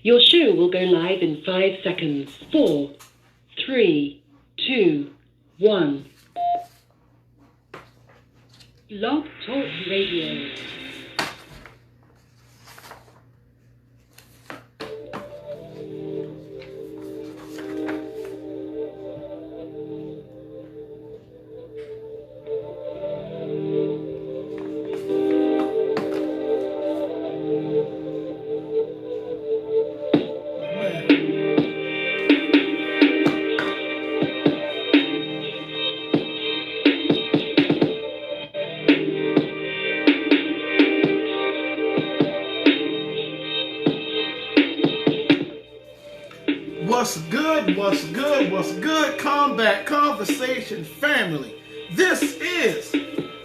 Your show will go live in 5 seconds. 4, 3, 2, 1. Blog Talk Radio. What's good, Combat Conversation family? This is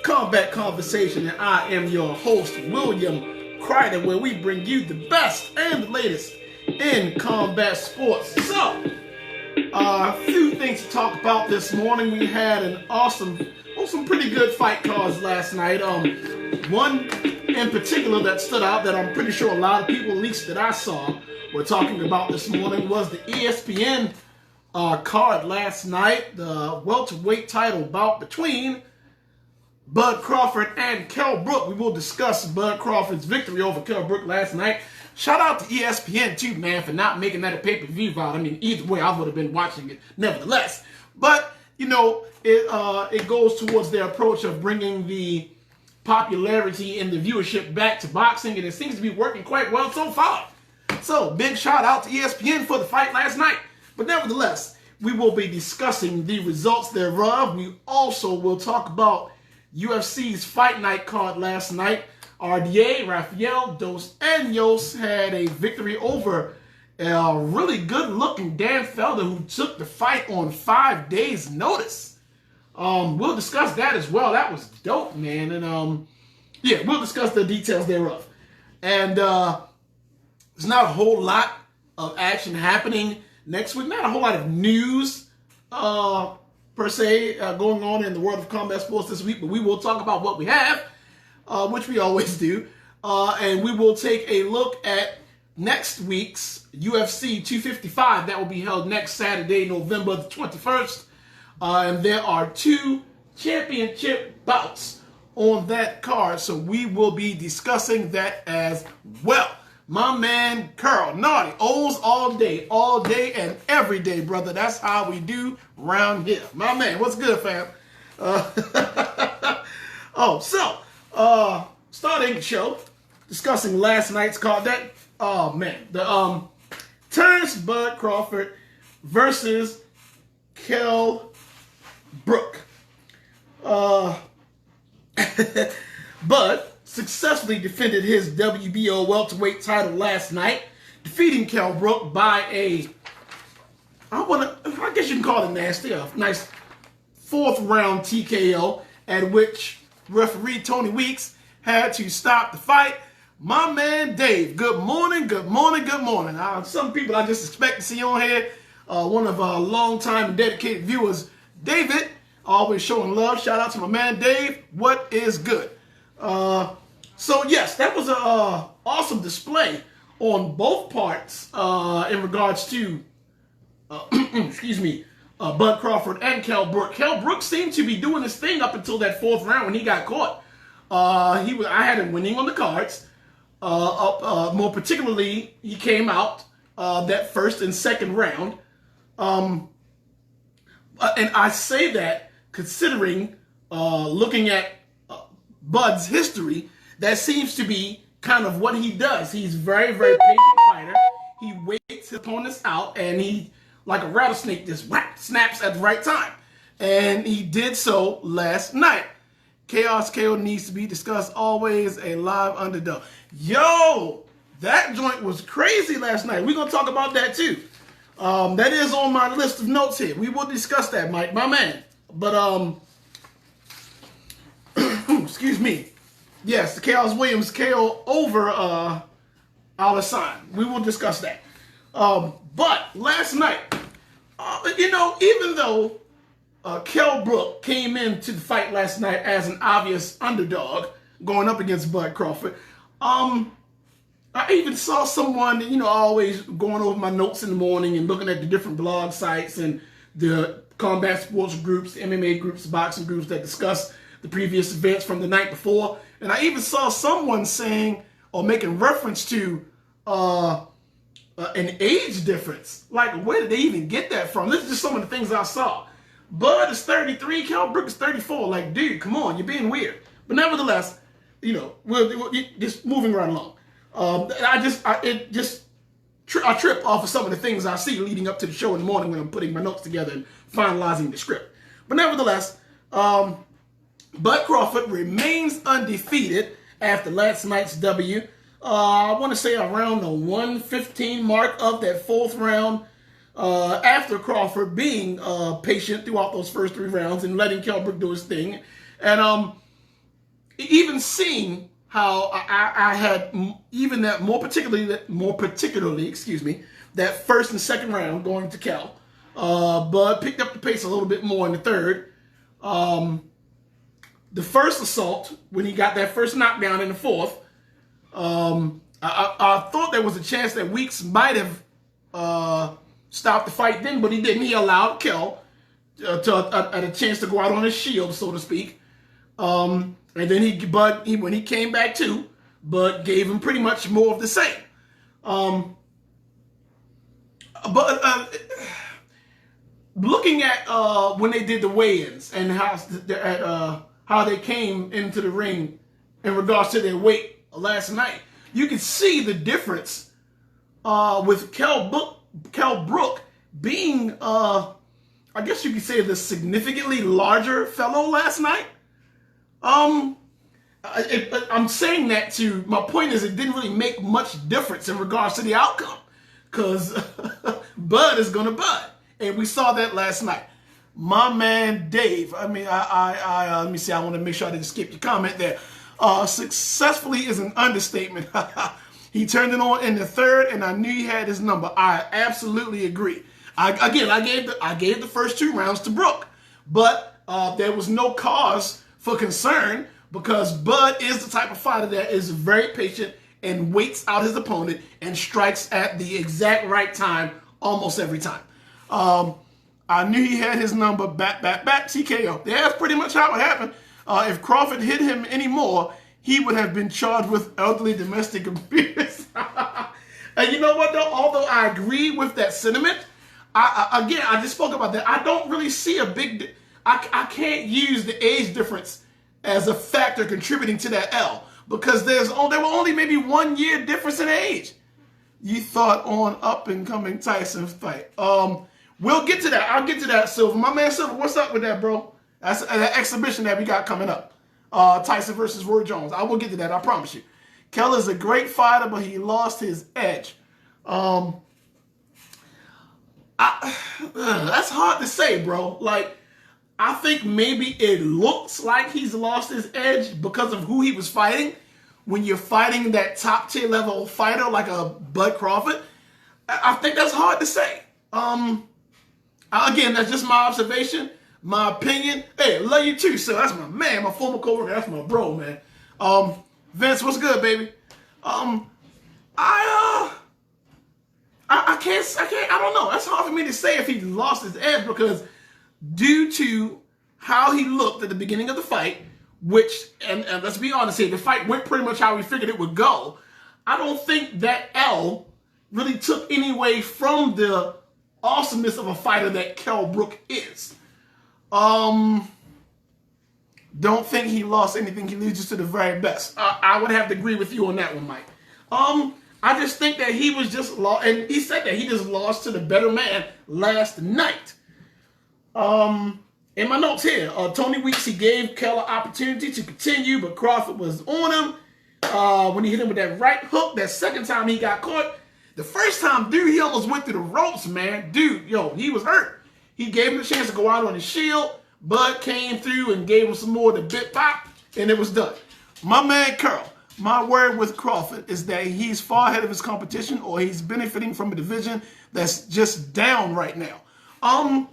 Combat Conversation, and I am your host, William Crider, where we bring you the best and the latest in combat sports. So, a few things to talk about this morning. We had some pretty good fight cards last night. One in particular that stood out that I'm pretty sure a lot of people, at least that I saw, were talking about this morning was the ESPN card last night, the welterweight title bout between Bud Crawford and Kell Brook. We will discuss Bud Crawford's victory over Kell Brook last night. Shout out to ESPN too, man, for not making that a pay-per-view bout. I mean, either way, I would have been watching it nevertheless. But, you know, it goes towards their approach of bringing the popularity and the viewership back to boxing, and it seems to be working quite well so far. So, big shout out to ESPN for the fight last night. But nevertheless, we will be discussing the results thereof. We also will talk about UFC's Fight Night card last night. RDA, Rafael dos Anjos, had a victory over a really good-looking Dan Felder who took the fight on 5 days' notice. We'll discuss that as well. That was dope, man. And, yeah, we'll discuss the details thereof. And there's not a whole lot of action happening next week. Not a whole lot of news, per se, going on in the world of combat sports this week. But we will talk about what we have, which we always do. And we will take a look at next week's UFC 255. That will be held next Saturday, November the 21st. And there are 2 championship bouts on that card. So we will be discussing that as well. My man, Carl Naughty, O's all day and every day, brother. That's how we do around here. My man, what's good, fam? Starting the show, discussing last night's card. The Terrence Bud Crawford versus Kell Brook. Bud successfully defended his WBO welterweight title last night, defeating Kell Brook by I guess you can call it nasty, a nice 4th round TKO, at which referee Tony Weeks had to stop the fight. My man Dave, good morning. Some people I just expect to see on here, one of our longtime and dedicated viewers, David, always showing love. Shout out to my man Dave. What is good? So yes, that was an awesome display on both parts in regards to, Bud Crawford and Kell Brook. Kell Brook seemed to be doing his thing up until that 4th round when he got caught. I had him winning on the cards. More particularly, he came out that 1st and 2nd round. And I say that considering looking at Bud's history, that seems to be kind of what he does. He's very, very patient fighter. He waits his opponents out, and he, like a rattlesnake, just snaps at the right time. And he did so last night. Chaos KO needs to be discussed. Always a live underdog. Yo, that joint was crazy last night. We're going to talk about that too. That is on my list of notes here. We will discuss that, Mike, my man. But, excuse me. Yes, the Chaos Williams KO over Alisson. We will discuss that. But last night, even though Kell Brook came into the fight last night as an obvious underdog going up against Bud Crawford, I even saw someone, always going over my notes in the morning and looking at the different blog sites and the combat sports groups, MMA groups, boxing groups that discuss the previous events from the night before. And I even saw someone saying or making reference to an age difference. Like, where did they even get that from? This is just some of the things I saw. Bud is 33, Kell Brook is 34. Like, dude, come on, you're being weird. But nevertheless, we're just moving right along. I trip off of some of the things I see leading up to the show in the morning when I'm putting my notes together and finalizing the script. But nevertheless, Bud Crawford remains undefeated after last night's W. I want to say around the 115 mark of that fourth round, after Crawford being patient throughout those first 3 rounds and letting Kell Brook do his thing. And even seeing how I had even that more particularly, that first and second round going to Kell. Bud picked up the pace a little bit more in the third. The first assault, when he got that first knockdown in the fourth, I thought there was a chance that Weeks might have stopped the fight then, but he didn't. He allowed Kell a chance to go out on his shield, so to speak. And then when he came back to, Bud gave him pretty much more of the same. Looking at when they did the weigh-ins and how they came into the ring in regards to their weight last night, you can see the difference with Kell Brook being, I guess you could say, the significantly larger fellow last night. I'm saying that to, my point is, it didn't really make much difference in regards to the outcome, because Bud is gonna Bud, and we saw that last night. My man Dave, let me see, I want to make sure I didn't skip your comment there. Successfully is an understatement. He turned it on in the third, and I knew he had his number. I absolutely agree. I gave the first 2 rounds to Brook, but there was no cause for concern, because Bud is the type of fighter that is very patient and waits out his opponent and strikes at the exact right time almost every time. I knew he had his number. Back, TKO. That's pretty much how it happened. If Crawford hit him anymore, he would have been charged with elderly domestic abuse. And you know what, though? Although I agree with that sentiment, I just spoke about that. I don't really see a big... I can't use the age difference as a factor contributing to that L, because there were only maybe 1 year difference in age. You thought on up-and-coming Tyson fight. We'll get to that. I'll get to that, Silver. My man Silver, what's up with that, bro? That's an exhibition that we got coming up. Tyson versus Roy Jones. I will get to that, I promise you. Kell is a great fighter, but he lost his edge. That's hard to say, bro. Like, I think maybe it looks like he's lost his edge because of who he was fighting. When you're fighting that top tier level fighter like a Bud Crawford, I think that's hard to say. Again, that's just my observation, my opinion. Hey, love you too, sir. That's my man, my former coworker. That's my bro, man. Vince, what's good, baby? I don't know. That's hard for me to say if he lost his edge, because due to how he looked at the beginning of the fight, which, and let's be honest here, the fight went pretty much how we figured it would go. I don't think that L really took any away from the awesomeness of a fighter that Kell Brook is. Don't think he lost anything. He loses to the very best. I would have to agree with you on that one, Mike. I just think that he was just lost, and he said that he just lost to the better man last night. In my notes here, Tony Weeks, he gave Kell an opportunity to continue, but Crawford was on him when he hit him with that right hook. That second time he got caught. The first time, dude, he almost went through the ropes, man. Dude, he was hurt. He gave him a chance to go out on his shield. Bud came through and gave him some more of the bit pop, and it was done. My man Curl, my word with Crawford is that he's far ahead of his competition, or he's benefiting from a division that's just down right now. I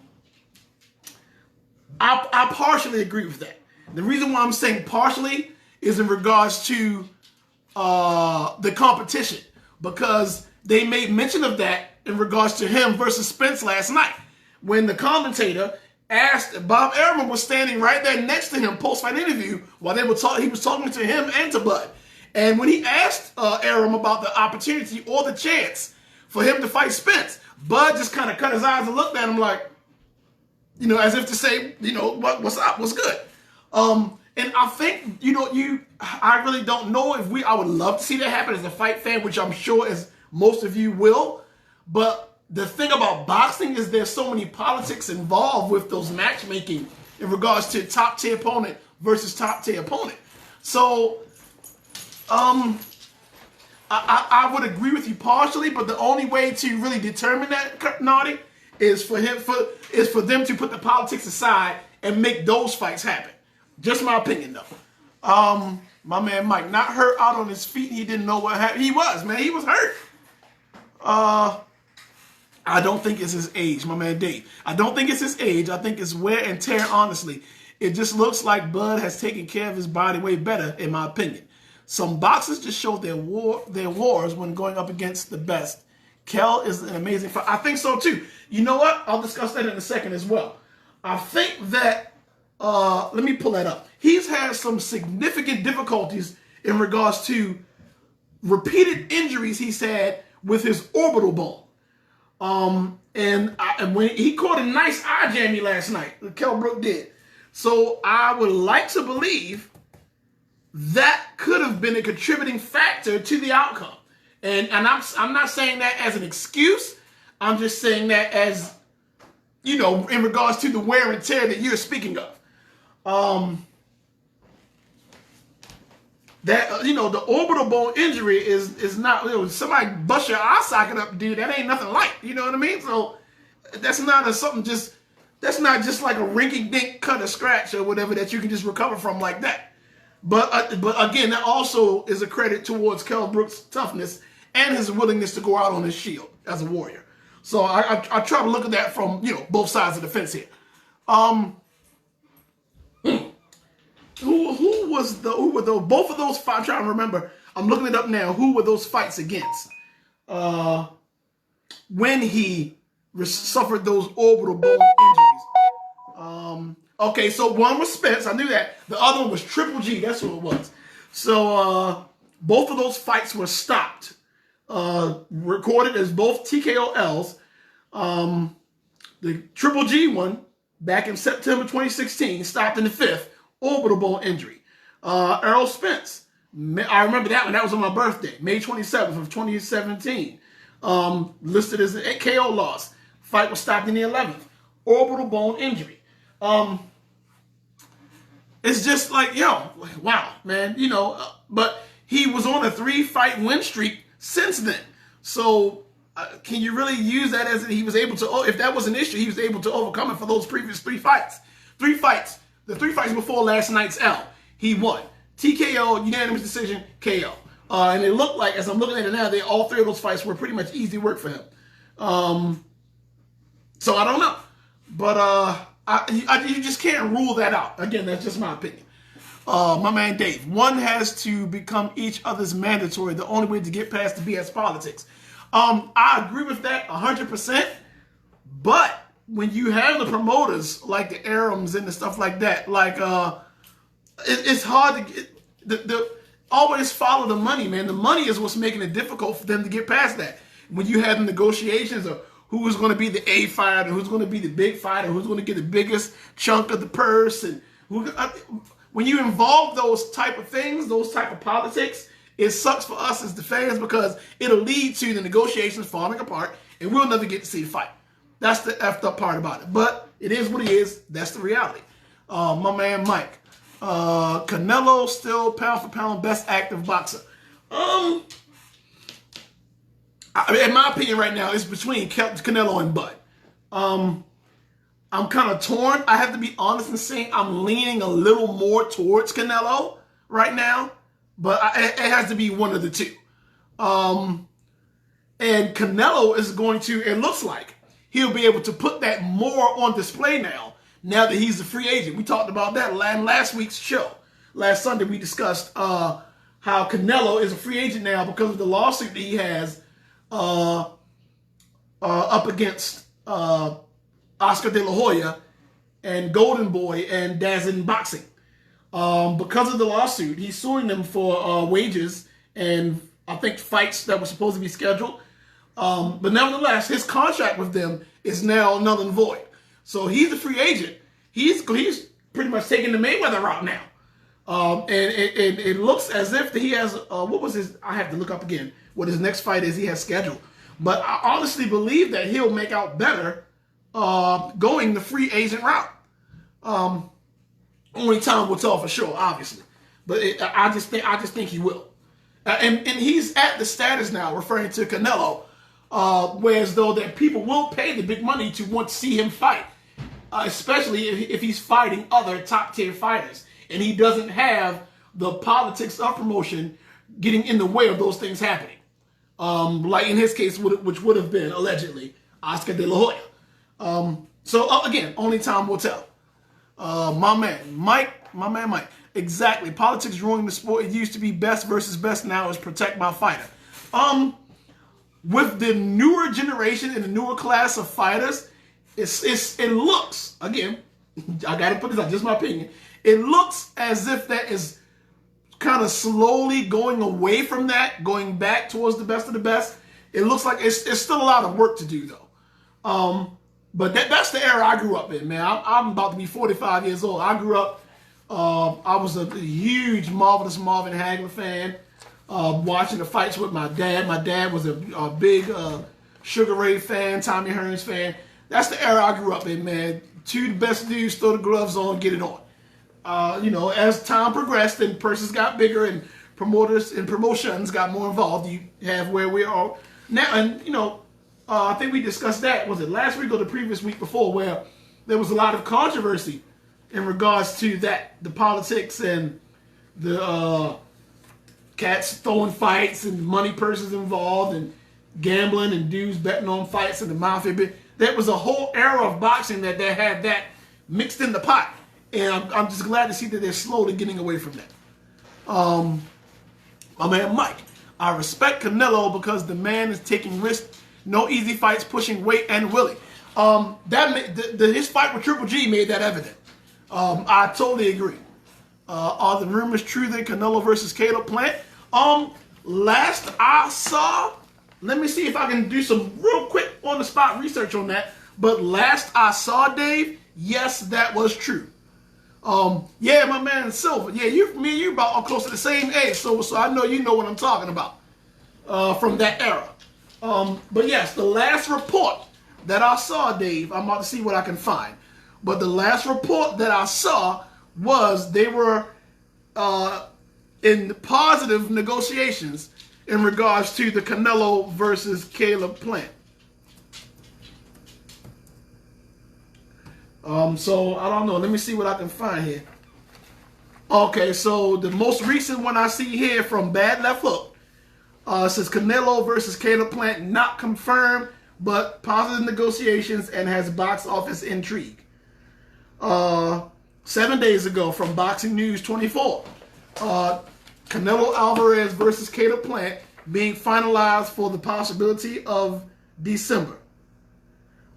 partially agree with that. The reason why I'm saying partially is in regards to the competition. because they made mention of that in regards to him versus Spence last night. When the commentator asked, Bob Arum was standing right there next to him post-fight interview while he was talking to him and to Bud. And when he asked Arum about the opportunity or the chance for him to fight Spence, Bud just kind of cut his eyes and looked at him like, as if to say, what's up, what's good. And I think, I really don't know if I would love to see that happen as a fight fan, which I'm sure as most of you will. But the thing about boxing is there's so many politics involved with those matchmaking in regards to top tier opponent versus top tier opponent. So, I would agree with you partially, but the only way to really determine that, Naughty, is for them to put the politics aside and make those fights happen. Just my opinion, though. My man Mike, not hurt out on his feet. He didn't know what happened. He was hurt. I don't think it's his age, my man Dave. I don't think it's his age. I think it's wear and tear, honestly. It just looks like Bud has taken care of his body way better, in my opinion. Some boxers just show their wars when going up against the best. Kel is an amazing fighter. I think so, too. You know what? I'll discuss that in a second as well. I think that, let me pull that up. He's had some significant difficulties in regards to repeated injuries he's had with his orbital bone. And when he caught a nice eye jammy last night, Kell Brook did. So I would like to believe that could have been a contributing factor to the outcome. And I'm not saying that as an excuse. I'm just saying that as, in regards to the wear and tear that you're speaking of. The orbital bone injury is not, somebody bust your eye socket up, dude, that ain't nothing light. You know what I mean? So that's not that's not just like a rinky-dink cut or scratch or whatever that you can just recover from like that. But again, that also is a credit towards Kell Brook's toughness and his willingness to go out on his shield as a warrior. So I try to look at that from, both sides of the fence here. Who were those? Both of those fights, I'm trying to remember. I'm looking it up now. Who were those fights against? When he suffered those orbital bone injuries. Okay, so one was Spence. I knew that. The other one was Triple G. That's who it was. So both of those fights were stopped. Recorded as both TKOLs. The Triple G one, back in September 2016, stopped in the 5th. Orbital bone injury. Errol Spence. I remember that one. That was on my birthday, May 27th of 2017. Listed as an KO loss. Fight was stopped in the 11th. Orbital bone injury. It's just like, wow, man. But he was on a 3-fight win streak since then. So can you really use that as he was able to, if that was an issue, he was able to overcome it for those previous 3 fights. 3 fights. The 3 fights before last night's L, he won. TKO, unanimous decision, KO. And it looked like, as I'm looking at it now, all 3 of those fights were pretty much easy work for him. So I don't know. But you just can't rule that out. Again, that's just my opinion. My man Dave, one has to become each other's mandatory. The only way to get past the BS politics. I agree with that 100%. But when you have the promoters like the Arums and the stuff like that, it's hard to get, always follow the money, man. The money is what's making it difficult for them to get past that. When you have the negotiations of who's going to be the A fighter, who's going to be the big fighter, who's going to get the biggest chunk of the purse, and when you involve those type of things, those type of politics, it sucks for us as the fans because it'll lead to the negotiations falling apart, and we'll never get to see the fight. That's the effed up part about it. But it is what it is. That's the reality. My man Mike. Canelo still pound for pound best active boxer. In my opinion right now, it's between Canelo and Bud. I'm kind of torn. I have to be honest in saying I'm leaning a little more towards Canelo right now. But it has to be one of the two. And Canelo is going to, it looks like, he'll be able to put that more on display now that he's a free agent. We talked about that last week's show. Last Sunday we discussed how how Canelo is a free agent now because of the lawsuit that he has up against Oscar De La Hoya and Golden Boy and Dazn Boxing. Because of the lawsuit, he's suing them for wages and I think fights that were supposed to be scheduled. But nevertheless, his contract with them is now null and void. So he's a free agent. He's pretty much taking the Mayweather route now. And it looks as if he has, what was his, I have to look up again, what his next fight is he has scheduled. But I honestly believe that he'll make out better going the free agent route. Only time will tell for sure, obviously. But I just think he will. And he's at the status now, referring to Canelo, whereas though that people will pay the big money to want to see him fight, especially if he's fighting other top tier fighters, and he doesn't have the politics of promotion getting in the way of those things happening. Like in his case, which would have been allegedly Oscar De La Hoya. So again, only time will tell. My man Mike. Exactly. Politics ruining the sport. It used to be best versus best. Now is protect my fighter. With the newer generation and the newer class of fighters, it looks, again, I gotta put this out, just my opinion. It looks as if that is kind of slowly going away from that, going back towards the best of the best. It looks like it's still a lot of work to do though. But that's the era I grew up in, man. I'm about to be 45 years old. I grew up, I was a huge Marvelous Marvin Hagler fan, watching the fights with my dad. My dad was a big Sugar Ray fan, Tommy Hearns fan. That's the era I grew up in, man. Two the best dudes, throw the gloves on, get it on. As time progressed and purses got bigger and promoters and promotions got more involved, you have where we are now. And, I think we discussed that, was it last week or the previous week before, where there was a lot of controversy in regards to that, the politics and the cats throwing fights and money purses involved and gambling and dudes betting on fights and the mafia. There was a whole era of boxing that had that mixed in the pot. And I'm just glad to see that they're slowly getting away from that. My man Mike, I respect Canelo because the man is taking risks. No easy fights, pushing weight and willing. His fight with Triple G made that evident. I totally agree. Are the rumors true that Canelo versus Caleb Plant? Last I saw, let me see if I can do some real quick on the spot research on that. But last I saw, Dave, yes, that was true. Yeah, my man Silver. Yeah, me and you about close to the same age, so I know you know what I'm talking about from that era. But yes, the last report that I saw, Dave, I'm about to see what I can find. But the last report that I saw was they were in positive negotiations in regards to the Canelo versus Caleb Plant. So I don't know. Let me see what I can find here. Okay, so the most recent one I see here from Bad Left Hook says Canelo versus Caleb Plant not confirmed, but positive negotiations and has box office intrigue. 7 days ago from Boxing News 24, Canelo Alvarez versus Caleb Plant being finalized for the possibility of December.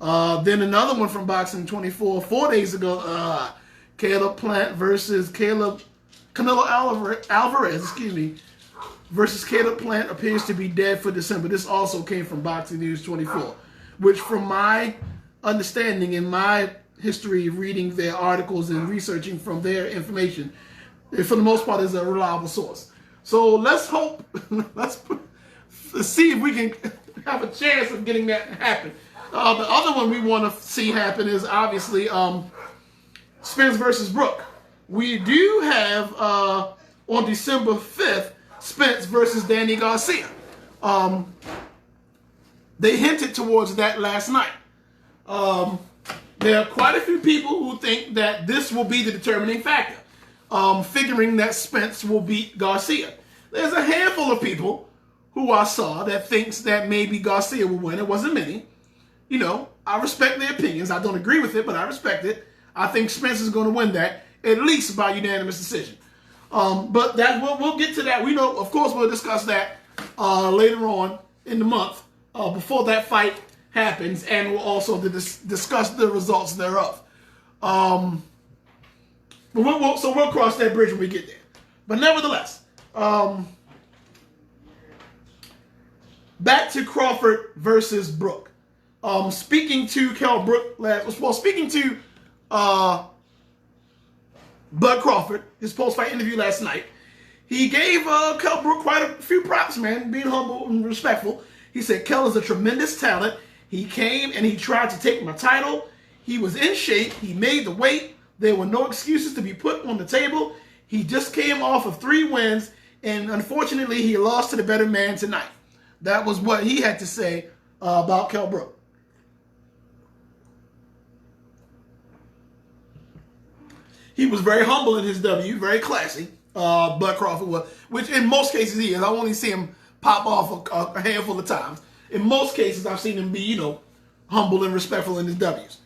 Then another one from Boxing 24 4 days ago, Caleb Plant versus Canelo Alvarez, versus Caleb Plant appears to be dead for December. This also came from Boxing News 24, which from my understanding and my history of reading their articles and researching from their information, for the most part is a reliable source. So let's hope, let's see if we can have a chance of getting that to happen. The other one we want to see happen is obviously Spence versus Brook. We do have on December 5th, Spence versus Danny Garcia. They hinted towards that last night. There are quite a few people who think that this will be the determining factor, figuring that Spence will beat Garcia. There's a handful of people who I saw that thinks that maybe Garcia will win. It wasn't many. I respect their opinions. I don't agree with it, but I respect it. I think Spence is going to win that, at least by unanimous decision. But that we'll get to that. We know, of course, we'll discuss that later on in the month before that fight happens, and we'll also discuss the results thereof. So we'll cross that bridge when we get there. But nevertheless, back to Crawford versus Brook. Speaking to speaking to Bud Crawford, his post-fight interview last night, he gave Kell Brook quite a few props, man, being humble and respectful. He said, Kell is a tremendous talent. He came and he tried to take my title. He was in shape. He made the weight. There were no excuses to be put on the table. He just came off of 3 wins, and unfortunately, he lost to the better man tonight. That was what he had to say about Kell Brook. He was very humble in his W, very classy. Bud Crawford was, which in most cases he is. I only see him pop off a handful of times. In most cases, I've seen him be, humble and respectful in his Ws.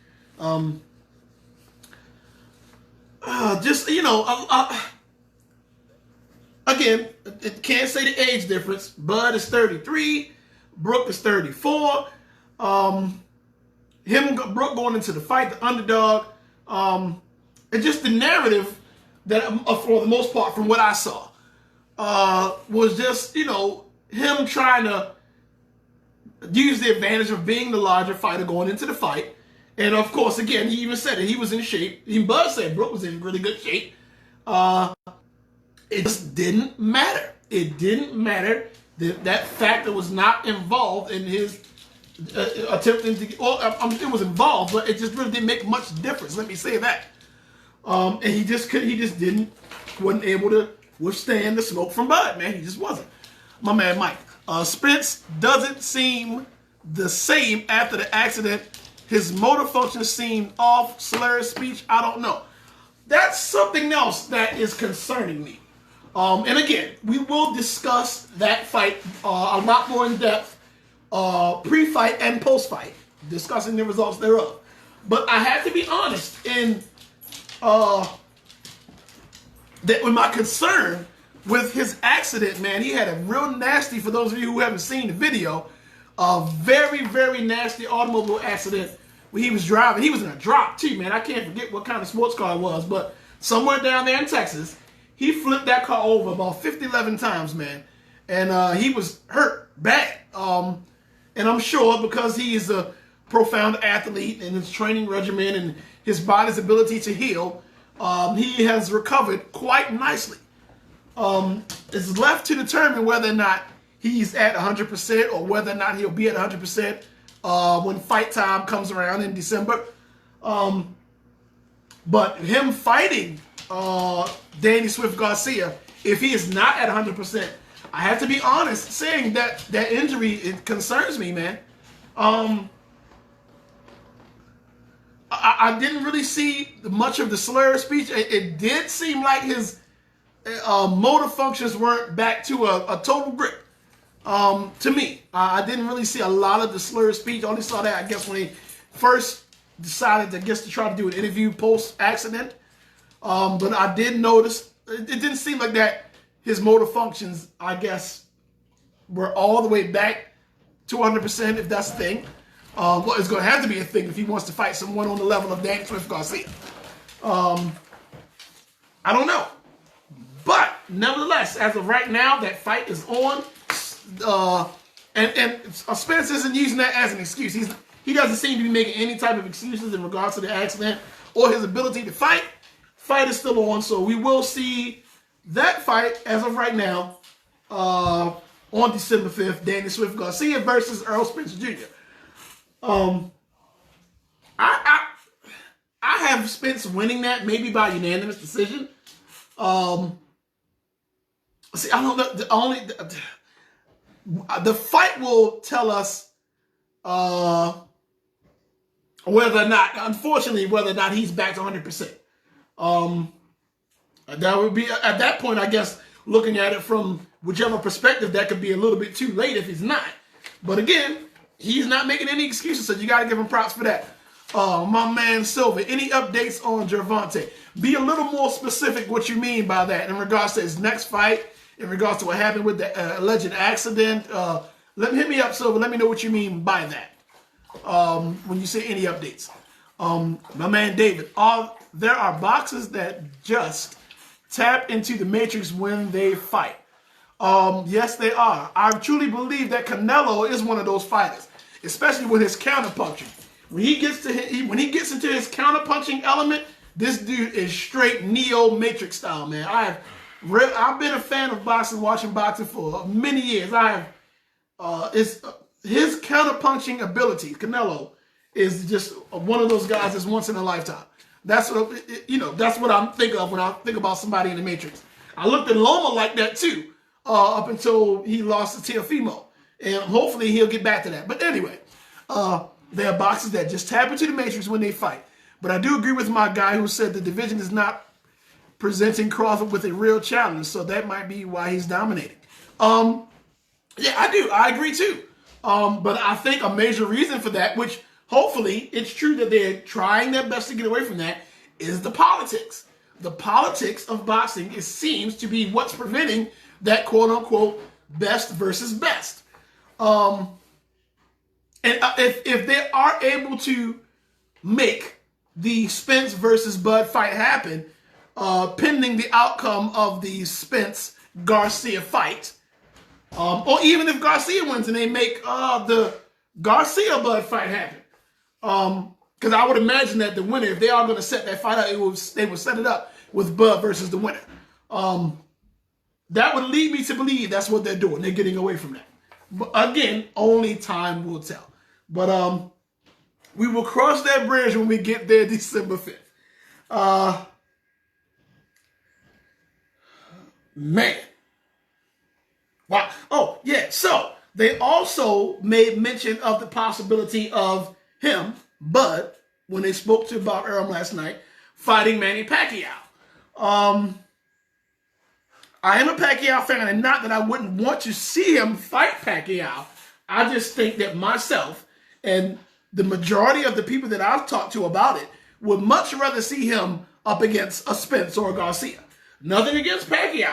Again, it can't say the age difference. Bud is 33. Brook is 34. Brook going into the fight, the underdog. And just the narrative that, for the most part, from what I saw, was just, him trying to use the advantage of being the larger fighter going into the fight. And, of course, again, he even said it. He was in shape. Even Bud said Brook was in really good shape. It just didn't matter. It didn't matter. That factor was not involved in his attempting to... it was involved, but it just really didn't make much difference. Let me say that. And he just wasn't able to withstand the smoke from Bud, man. He just wasn't. My man Mike. Spence doesn't seem the same after the accident. His motor function seemed off, slurred speech, I don't know. That's something else that is concerning me. And again, we will discuss that fight a lot more in depth, pre-fight and post-fight, discussing the results thereof. But I have to be honest in that with my concern with his accident, man, he had a real nasty, for those of you who haven't seen the video, a very, very nasty automobile accident where he was driving. He was in a drop too, man. I can't forget what kind of sports car it was, but somewhere down there in Texas, he flipped that car over about 11 times, man. And he was hurt bad. And I'm sure because he is a profound athlete and his training regimen and his body's ability to heal, he has recovered quite nicely. It's left to determine whether or not he's at 100% or whether or not he'll be at 100% when fight time comes around in December. But him fighting Danny Swift Garcia, if he is not at 100%, I have to be honest saying that injury, it concerns me, man. I didn't really see much of the slur speech. It did seem like his motor functions weren't back to a total grip. To me, I didn't really see a lot of the slur speech. I only saw that, I guess, when he first decided, to try to do an interview post-accident. But I did notice, it didn't seem like that his motor functions, I guess, were all the way back to 100%, if that's the thing. Well, it's going to have to be a thing if he wants to fight someone on the level of Danny Swift Garcia. I don't know. But, nevertheless, as of right now, that fight is on. And Spence isn't using that as an excuse. He doesn't seem to be making any type of excuses in regards to the accident or his ability to fight. Fight is still on, so we will see that fight as of right now on December 5th, Danny Swift Garcia versus Earl Spence Jr. I have Spence winning that, maybe by unanimous decision. See, I don't know. The fight will tell us whether or not, unfortunately, whether or not he's back to 100%. That would be, at that point, I guess, looking at it from whichever perspective, that could be a little bit too late if he's not. But again, he's not making any excuses, so you got to give him props for that. My man Silver, any updates on Gervonta? Be a little more specific what you mean by that in regards to his next fight, in regards to what happened with the alleged accident. Hit me up, Silver. Let me know what you mean by that when you say any updates. My man David, there are boxers that just tap into the matrix when they fight. Yes, they are. I truly believe that Canelo is one of those fighters, especially with his counterpunching. When he gets into his counterpunching element, this dude is straight Neo Matrix style, man. I've been a fan of boxing, watching boxing for many years. His counterpunching ability, Canelo, is just one of those guys that's once in a lifetime. That's what I'm thinking of when I think about somebody in the Matrix. I looked at Loma like that too, up until he lost to Teofimo, and hopefully he'll get back to that. But anyway, there are boxers that just tap into the Matrix when they fight. But I do agree with my guy who said the division is not presenting Crawford with a real challenge, so that might be why he's dominating. Yeah, I do. I agree too. But I think a major reason for that, which hopefully it's true that they're trying their best to get away from that, is the politics. The politics of boxing, it seems to be what's preventing that quote-unquote best versus best. And if they are able to make the Spence versus Bud fight happen, pending the outcome of the Spence-Garcia fight, or even if Garcia wins and they make the Garcia-Bud fight happen, because I would imagine that the winner, if they are going to set that fight up, they will set it up with Bud versus the winner. That would lead me to believe that's what they're doing. They're getting away from that. But again, only time will tell. But we will cross that bridge when we get there December 5th. Man. Wow. Oh, yeah. So they also made mention of the possibility of him, Bud, when they spoke to Bob Arum last night, fighting Manny Pacquiao. I am a Pacquiao fan, and not that I wouldn't want to see him fight Pacquiao. I just think that myself and the majority of the people that I've talked to about it would much rather see him up against a Spence or a Garcia. Nothing against Pacquiao.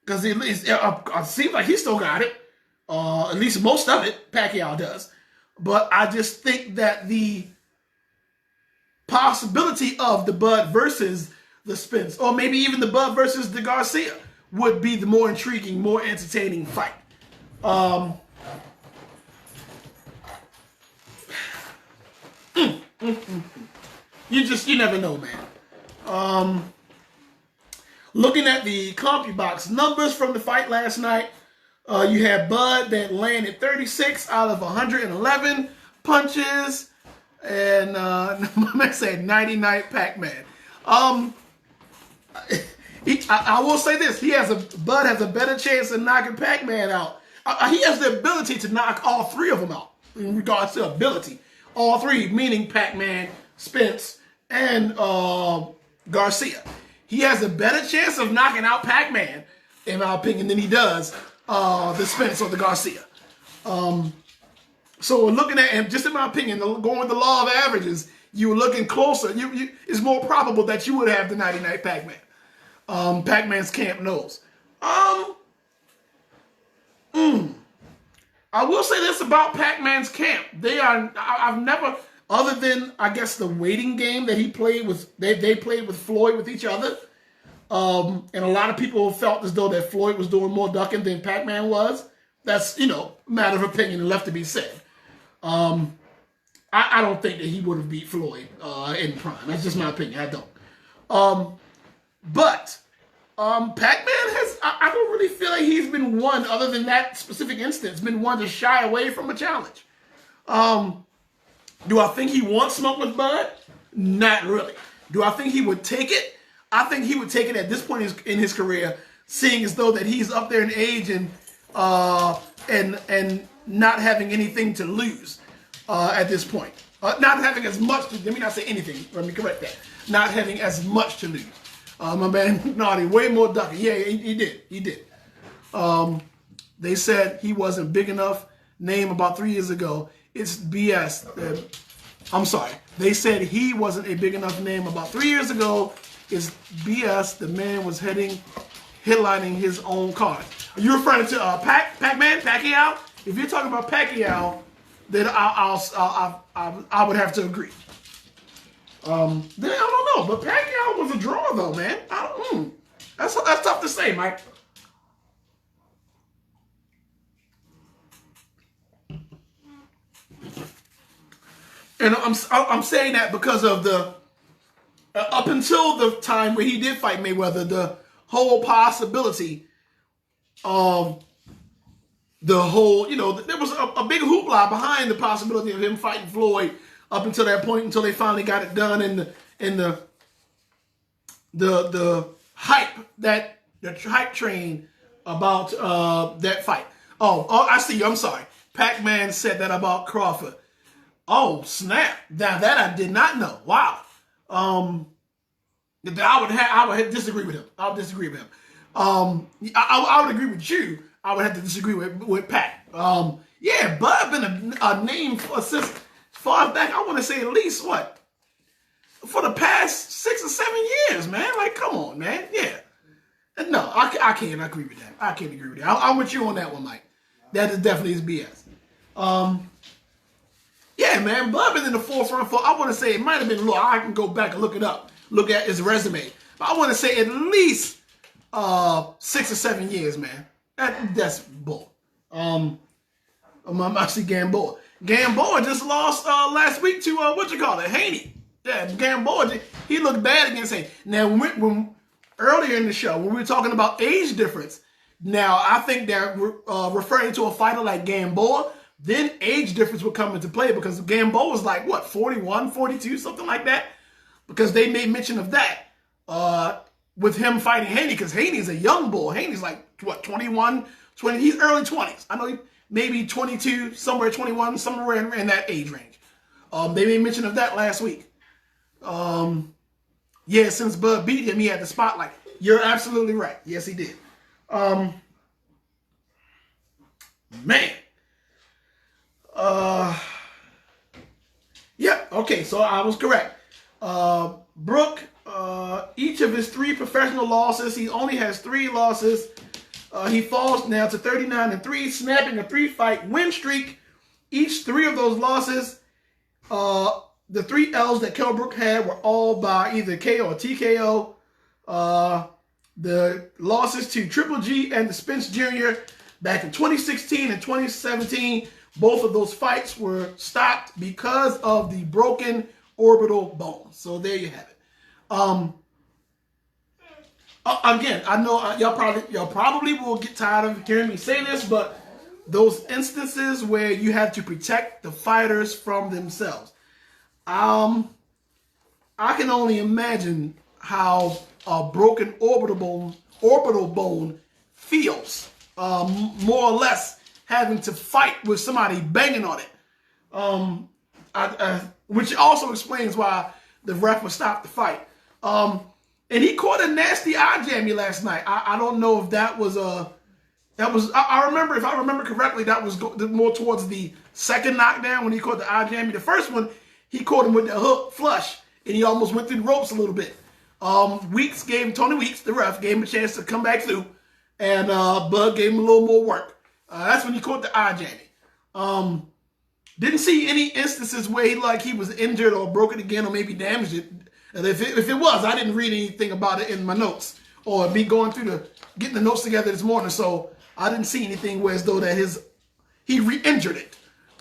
Because it seems like he still got it. At least most of it, Pacquiao does. But I just think that the possibility of the Bud versus the Spence, or maybe even the Bud versus the Garcia, would be the more intriguing, more entertaining fight. You never know, man. Looking at the CompuBox numbers from the fight last night, you had Bud that landed 36 out of 111 punches, and my man said 90-night Pac-Man. I will say this: Bud has a better chance of knocking Pac-Man out. He has the ability to knock all three of them out in regards to ability. All three, meaning Pac-Man, Spence, and Garcia. He has a better chance of knocking out Pac-Man, in my opinion, than he does the Spence or the Garcia. So looking at him, just in my opinion, going with the law of averages, you were looking closer. It's more probable that you would have the 90-night Pac-Man. Pac-Man's camp knows. I will say this about Pac-Man's camp. I've never, other than, I guess, the waiting game that he played with, they played with Floyd with each other. And a lot of people felt as though that Floyd was doing more ducking than Pac-Man was. That's, a matter of opinion and left to be said. I don't think that he would have beat Floyd in prime. That's just my opinion. I don't. But Pac-Man I don't really feel like he's been one, other than that specific instance, been one to shy away from a challenge. Do I think he wants smoke with Bud? Not really. Do I think he would take it? I think he would take it at this point in his career, seeing as though that he's up there in age and not having anything to lose at this point. Not having as much to, let me not say anything, let me correct that. Not having as much to lose. My man Naughty, way more ducking. Yeah, he did. They said he wasn't big enough. Name about 3 years ago. it's BS. I'm sorry. They said he wasn't a big enough name about 3 years ago. It's BS. The man was headlining his own card. Are you referring to Pac-Man, Pacquiao? If you're talking about Pacquiao, then I would have to agree. Then I don't know, but Pacquiao was a draw though, man. That's tough to say, Mike. And I'm saying that because of the up until the time where he did fight Mayweather, the whole possibility of the whole, there was a big hoopla behind the possibility of him fighting Floyd up until that point, until they finally got it done in the hype train about that fight. Oh, I see you. I'm sorry. Pac-Man said that about Crawford. Oh, snap. Now that I did not know. Wow. I would disagree with him. I would disagree with him. I would agree with you. I would have to disagree with Pat. Yeah, Bud been a name since far back. I want to say at least for the past 6 or 7 years, man. Like, come on, man. Yeah. No, I can't agree with that. I can't agree with that. I'm with you on that one, Mike. That is definitely BS. Yeah, man, Bud been in the forefront for, I want to say it might have been, look, I can go back and look it up, look at his resume. But I want to say at least 6 or 7 years, man. That's bull. I'm actually Gamboa. Gamboa just lost last week to, Haney. Yeah, Gamboa, he looked bad against Haney. Now, when earlier in the show, when we were talking about age difference, now I think they're referring to a fighter like Gamboa, then age difference would come into play because Gamboa was like, 41, 42, something like that? Because they made mention of that with him fighting Haney, because Haney's a young bull. Haney's like, 21, 20, he's early 20s. I know he maybe 22, somewhere 21, somewhere in that age range. They made mention of that last week. Yeah, since Bud beat him, he had the spotlight. You're absolutely right. Yes, he did. Man. Yeah, okay, so I was correct. Brook, each of his 3 professional losses, he only has 3 losses. He falls now to 39-3, snapping a 3-fight win streak. Each 3 of those losses, the 3 L's that Kell Brook had were all by either KO or TKO. The losses to Triple G and the Spence Jr. back in 2016 and 2017, both of those fights were stopped because of the broken orbital bone. So there you have it. Again, I know y'all probably will get tired of hearing me say this, but those instances where you have to protect the fighters from themselves, I can only imagine how a broken orbital bone feels. More or less having to fight with somebody banging on it, which also explains why the ref would stop the fight. And he caught a nasty eye jammy last night. I don't know if that was I remember, if I remember correctly, that was more towards the second knockdown when he caught the eye jammy. The first one, he caught him with the hook flush, and he almost went through the ropes a little bit. Tony Weeks, the ref, gave him a chance to come back through, and Bud gave him a little more work. That's when he caught the eye jammy. Didn't see any instances where he was injured or broke it again or maybe damaged it. And if it was, I didn't read anything about it in my notes or me going through getting the notes together this morning. So I didn't see anything where as though that he re-injured it.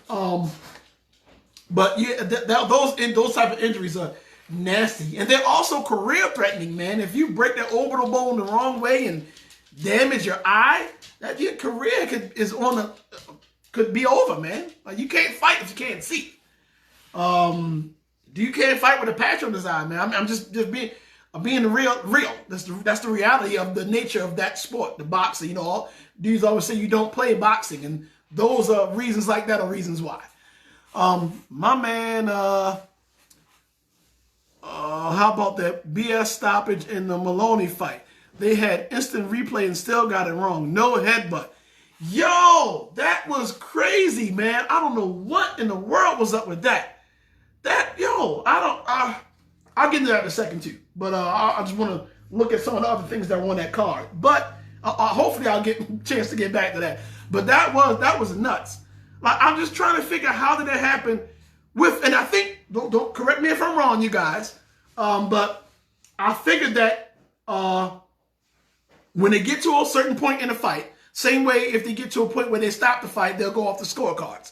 But yeah, those type of injuries are nasty, and they're also career threatening, man. If you break that orbital bone the wrong way and damage your eye, that your career could be over, man. Like, you can't fight if you can't see. You can't fight with a patch on his eye, man. I'm just being real. That's the reality of the nature of that sport, the boxing. Dudes always say you don't play boxing, and those are reasons like that are reasons why. My man, how about that BS stoppage in the Maloney fight? They had instant replay and still got it wrong. No headbutt. Yo, that was crazy, man. I don't know what in the world was up with that. I'll get into that in a second too. But I just want to look at some of the other things that were on that card. But hopefully I'll get a chance to get back to that. But that was nuts. Like, I'm just trying to figure out how did that happen with, and I think, don't correct me if I'm wrong, you guys, but I figured that when they get to a certain point in the fight, same way if they get to a point where they stop the fight, they'll go off the scorecards.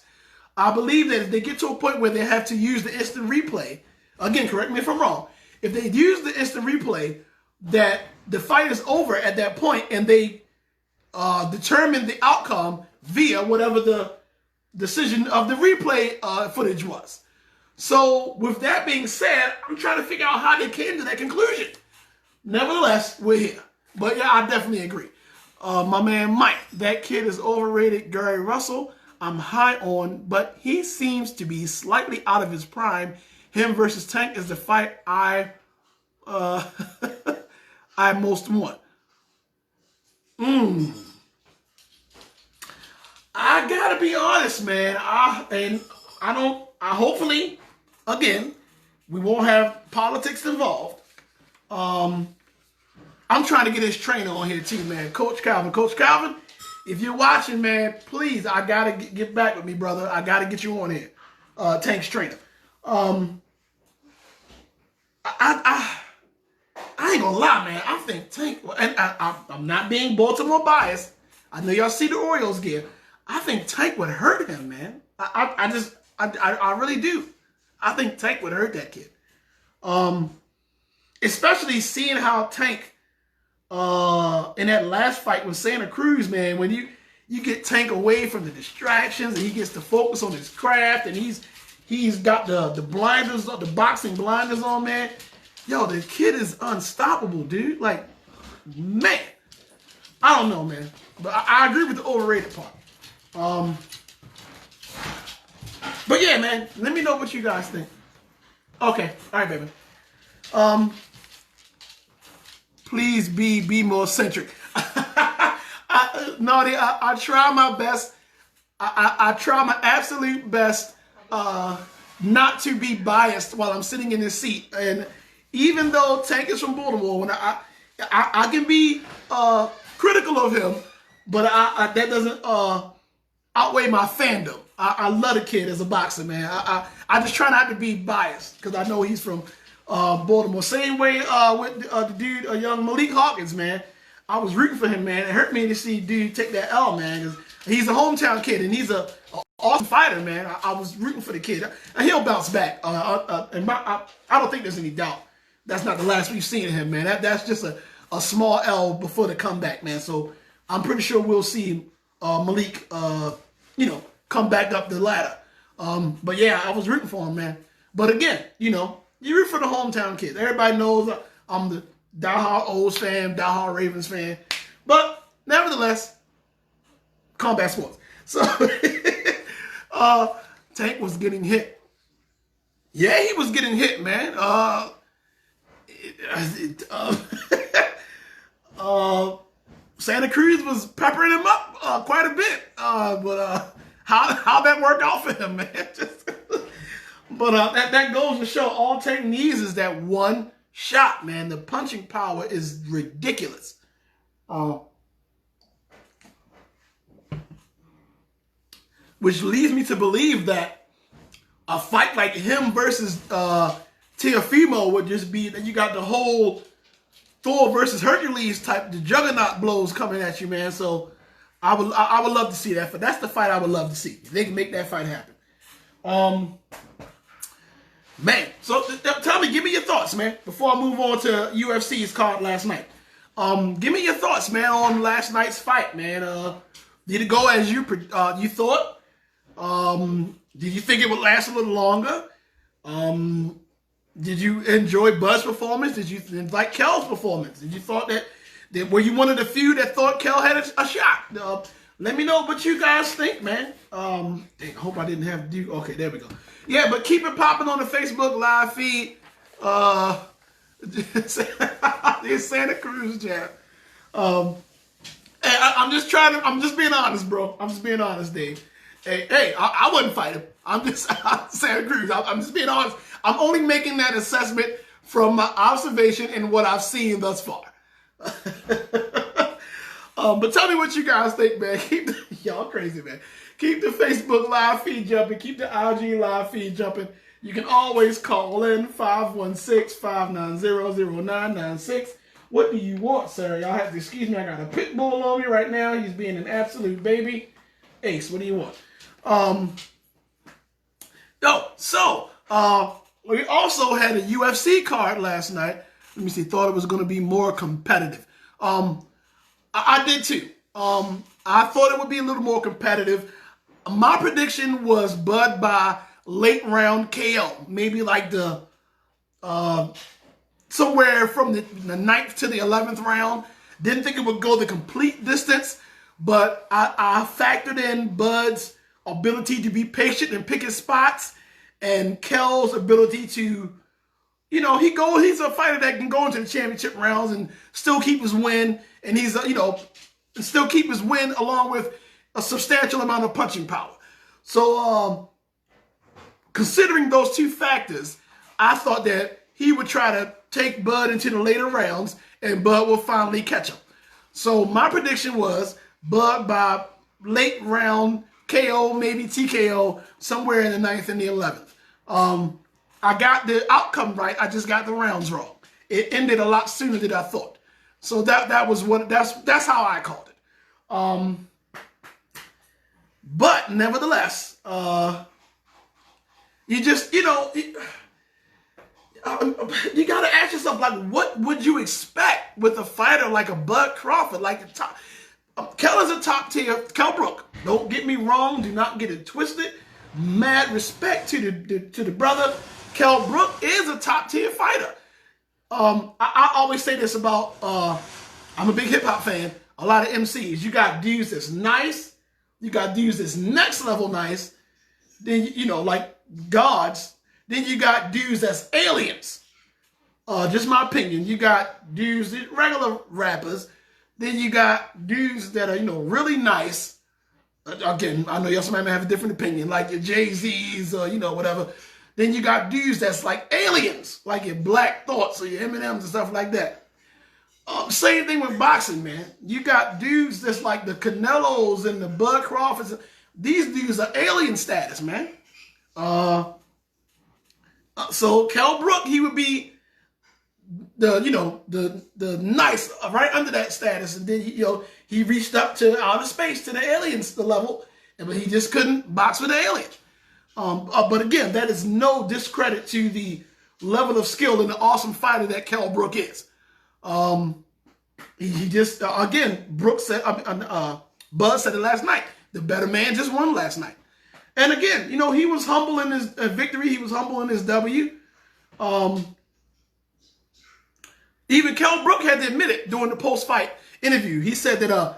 I believe that if they get to a point where they have to use the instant replay, again, correct me if I'm wrong, if they use the instant replay, that the fight is over at that point and they determine the outcome via whatever the decision of the replay footage was. So with that being said, I'm trying to figure out how they came to that conclusion. Nevertheless, we're here. But yeah, I definitely agree. My man Mike, that kid is overrated. Gary Russell, I'm high on, but he seems to be slightly out of his prime. Him versus Tank is the fight I most want. I gotta be honest, man. Hopefully, again, we won't have politics involved. I'm trying to get his trainer on here too, man. Coach Calvin. Coach Calvin, if you're watching, man, please, I gotta get back with me, brother. I gotta get you on here. Tank's trainer. I ain't gonna lie, man. I think Tank, and I'm not being Baltimore biased. I know y'all see the Orioles gear. I think Tank would hurt him, man. I really do. I think Tank would hurt that kid. Especially seeing how Tank, in that last fight with Santa Cruz, man, when you get Tank away from the distractions and he gets to focus on his craft and he's got the blinders, the boxing blinders on, man. Yo, the kid is unstoppable, dude. Like, man. I don't know, man. But I agree with the overrated part. But yeah, man, let me know what you guys think. Okay, all right, baby. Please be more centric. Naughty, I try my best. I try my absolute best not to be biased while I'm sitting in this seat. And even though Tank is from Baltimore, when I can be critical of him, but that doesn't outweigh my fandom. I love the kid as a boxer, man. I just try not to be biased because I know he's from Baltimore. Same way with the dude, young Malik Hawkins, man. I was rooting for him, man. It hurt me to see dude take that L, man. 'Cause he's a hometown kid and he's a awesome fighter, man. I was rooting for the kid. And he'll bounce back. And I don't think there's any doubt. That's not the last we've seen of him, man. That's just a small L before the comeback, man. So I'm pretty sure we'll see Malik, come back up the ladder. But yeah, I was rooting for him, man. But again, you root for the hometown kids. Everybody knows I'm the diehard O's fan, diehard Ravens fan. But nevertheless, combat sports. So Tank was getting hit. Yeah, he was getting hit, man. Santa Cruz was peppering him up quite a bit. But how that worked out for him, man. But that goes to show all Tank needs is that one shot, man. The punching power is ridiculous. Which leads me to believe that a fight like him versus Teofimo would just be that you got the whole Thor versus Hercules type, the juggernaut blows coming at you, man. So I would love to see that. But that's the fight I would love to see. If they can make that fight happen. Man, so tell me, give me your thoughts, man, before I move on to UFC's card last night. Give me your thoughts, man, on last night's fight, man. Did it go as you thought? Did you think it would last a little longer? Did you enjoy Bud's performance? Did you like Kel's performance? Did you thought that were you one of the few that thought Kel had a shot? Let me know what you guys think, man. Dang, I hope I didn't have to do. Okay, there we go. Yeah, but keep it popping on the Facebook live feed. It's Santa Cruz jab. And I'm just being honest, bro. I'm just being honest, Dave. Hey, I wouldn't fight him. I'm Santa Cruz. I'm just being honest. I'm only making that assessment from my observation and what I've seen thus far. But tell me what you guys think, man. Y'all crazy, man. Keep the Facebook live feed jumping. Keep the IG live feed jumping. You can always call in 516-590-0996. What do you want, sir? Y'all have to excuse me. I got a pit bull on me right now. He's being an absolute baby. Ace, what do you want? We also had a UFC card last night. Let me see. Thought it was going to be more competitive. I did too. I thought it would be a little more competitive. My prediction was Bud by late round KO. Maybe like the somewhere from the 9th to the 11th round. Didn't think it would go the complete distance, but I factored in Bud's ability to be patient and pick his spots, and Kel's ability to, he's a fighter that can go into the championship rounds and still keep his win, and he's, still keep his win along with a substantial amount of punching power. So, considering those two factors, I thought that he would try to take Bud into the later rounds, and Bud will finally catch him. So my prediction was Bud by late round KO, maybe TKO, somewhere in the 9th and the 11th. I got the outcome right. I just got the rounds wrong. It ended a lot sooner than I thought. So that's how I called it. But nevertheless, you got to ask yourself, like, what would you expect with a fighter like a Bud Crawford? Like, Kel is a top tier. Kel Brook. Don't get me wrong. Do not get it twisted. Mad respect to the brother. Kel Brook is a top tier fighter. I always say this about, I'm a big hip hop fan. A lot of MCs. You got dudes that's nice. You got dudes that's next level nice. Then, like gods. Then you got dudes that's aliens. Just my opinion. You got dudes, regular rappers. Then you got dudes that are, really nice. Again, I know y'all somebody may have a different opinion, like your Jay-Z's or, whatever. Then you got dudes that's like aliens, like your Black Thoughts or your Eminems and stuff like that. Same thing with boxing, man. You got dudes that's like the Canelos and the Bud Crawfords. These dudes are alien status, man. So Kel Brook, he would be the nice right under that status, and then he reached up to outer space to the aliens level, but he just couldn't box with the aliens. But again, that is no discredit to the level of skill and the awesome fighter that Kel Brook is. He just again, Bud said it last night. The better man just won last night. And again, he was humble in his victory. He was humble in his W. Even Kel Brook had to admit it during the post-fight interview. He said that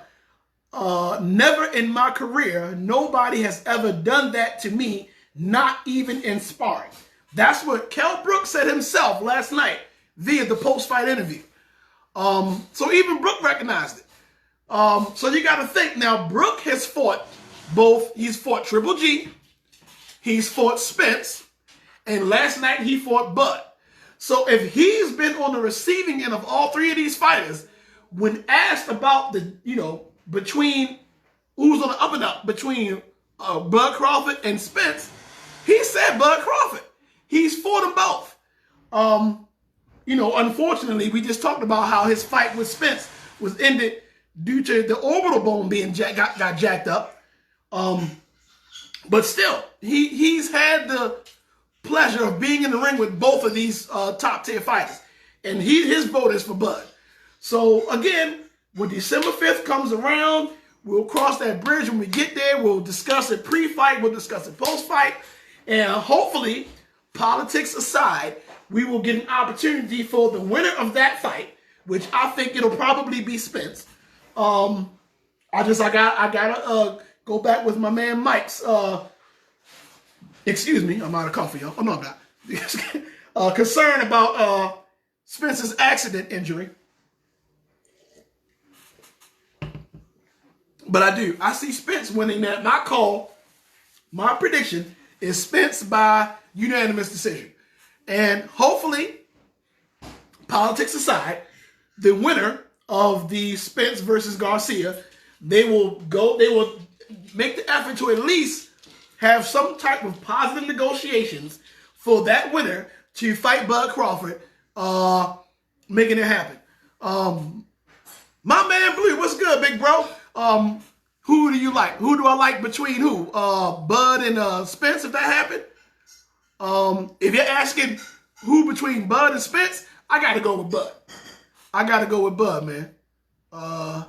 never in my career, nobody has ever done that to me, not even in sparring. That's what Kel Brook said himself last night via the post-fight interview. So even Brook recognized it. So you got to think now, Brook has fought he's fought Triple G, he's fought Spence, and last night he fought Bud. So if he's been on the receiving end of all three of these fighters, when asked about between who's on the up and up between Bud Crawford and Spence, he said Bud Crawford. He's fought them both. Unfortunately, we just talked about how his fight with Spence was ended due to the orbital bone being got jacked up. But still, he's had the pleasure of being in the ring with both of these top tier fighters, and his vote is for Bud. So again, when December 5th comes around, we'll cross that bridge. When we get there, we'll discuss it pre-fight, we'll discuss it post-fight, and hopefully, politics aside, we will get an opportunity for the winner of that fight, which I think it'll probably be Spence. I gotta go back with my man Mike's. Excuse me, I'm out of coffee, y'all. Oh no, I'm not. Concern about Spence's accident injury. But I do. I see Spence winning that. My prediction is Spence by unanimous decision. And hopefully, politics aside, the winner of the Spence versus Garcia, they will make the effort to at least have some type of positive negotiations for that winner to fight Bud Crawford, making it happen. My man Blue, what's good, big bro? Who do you like? Who do I like between who? Bud and Spence, if that happened? If you're asking who between Bud and Spence, I got to go with Bud. I got to go with Bud, man. You're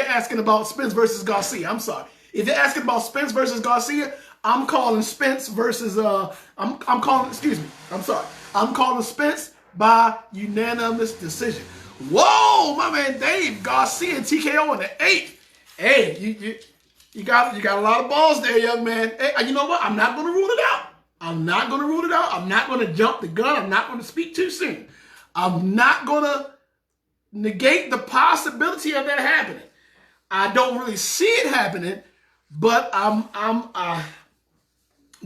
asking about Spence versus Garcia. I'm sorry. If you're asking about Spence versus Garcia, I'm calling Spence versus, I'm calling Spence by unanimous decision. Whoa, my man Dave, Garcia and TKO in the 8th. Hey, you got a lot of balls there, young man. Hey, you know what? I'm not going to rule it out. I'm not going to jump the gun. I'm not going to speak too soon. I'm not going to negate the possibility of that happening. I don't really see it happening, but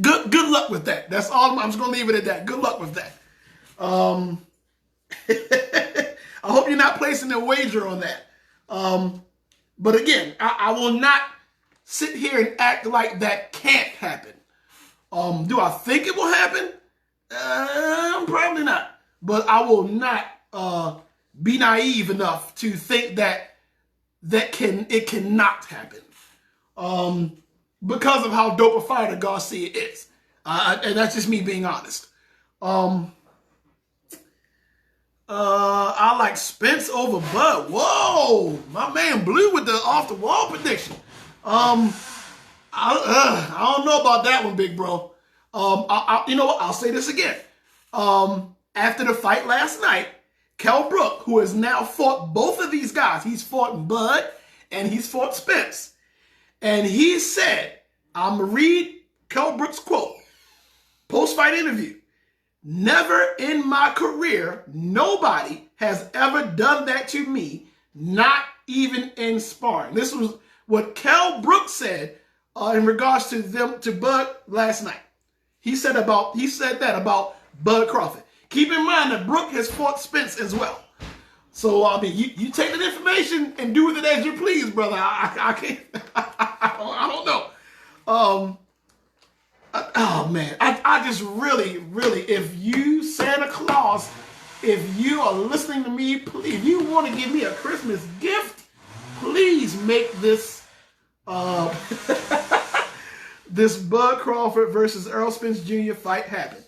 good luck with that. That's all. I'm just going to leave it at that. Good luck with that. I hope you're not placing a wager on that. But again, I will not sit here and act like that can't happen. Do I think it will happen? Probably not. But I will not be naive enough to think that it cannot happen. Because of how dope a fighter Garcia is. And that's just me being honest. I like Spence over Bud. Whoa, my man Blue with the off the wall prediction. I don't know about that one, big bro. You know what? I'll say this again. After the fight last night, Brook, who has now fought both of these guys, he's fought Bud and he's fought Spence, and he said, I'm gonna read Brook's quote, post-fight interview. Never in my career, nobody has ever done that to me, not even in sparring. This was what Brook said in regards to Bud last night. He said that about Bud Crawford. Keep in mind that Brook has fought Spence as well. So I mean, you take that information and do with it as you please, brother. I can't. I don't know. Oh man, I just really, if you, Santa Claus, if you are listening to me, please, if you want to give me a Christmas gift, please make this this Bud Crawford versus Errol Spence Jr. fight happen.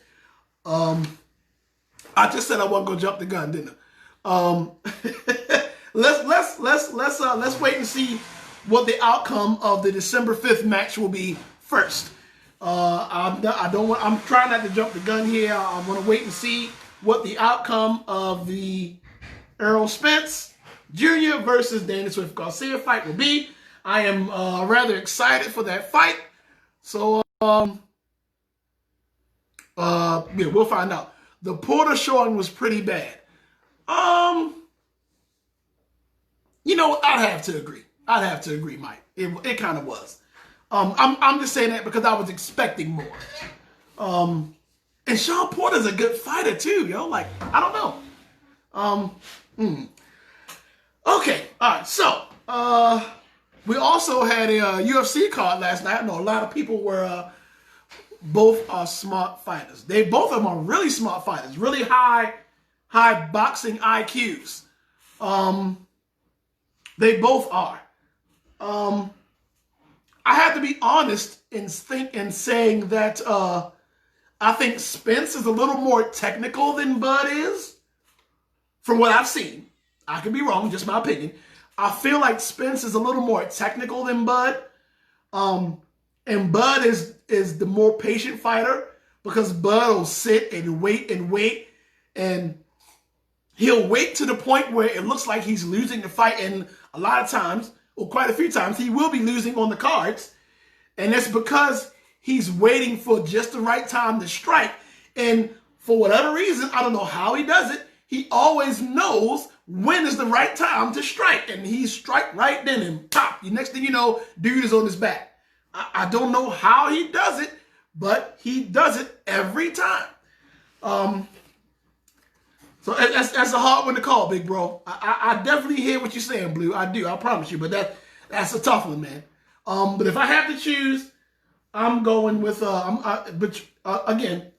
I just said I wasn't gonna jump the gun, didn't I? Let's wait and see what the outcome of the December 5th match will be first. I'm trying not to jump the gun here. I want to wait and see what the outcome of the Errol Spence Jr. versus Danny Swift Garcia fight will be. I am rather excited for that fight. So we'll find out. The Porter showing was pretty bad. You know, I'd have to agree, Mike. It kind of was. I'm just saying that because I was expecting more. And Sean Porter's a good fighter too, yo. Like, I don't know. Okay, all right. So, we also had a UFC card last night. I know a lot of people were. Both are smart fighters. Both of them are really smart fighters. Really high boxing IQs. They both are. I have to be honest in saying that I think Spence is a little more technical than Bud is. From what I've seen. I could be wrong, just my opinion. I feel like Spence is a little more technical than Bud. And Bud is the more patient fighter because Bud will sit and wait. And he'll wait to the point where it looks like he's losing the fight. And a lot of times, or quite a few times, he will be losing on the cards. And that's because he's waiting for just the right time to strike. And for whatever reason, I don't know how he does it, he always knows when is the right time to strike. And he strike right then and pop. The next thing you know, dude is on his back. I don't know how he does it, but he does it every time. So that's a hard one to call, big bro. I definitely hear what you're saying, Blue. I do. I promise you. But that's a tough one, man. But if I have to choose, I'm going with again.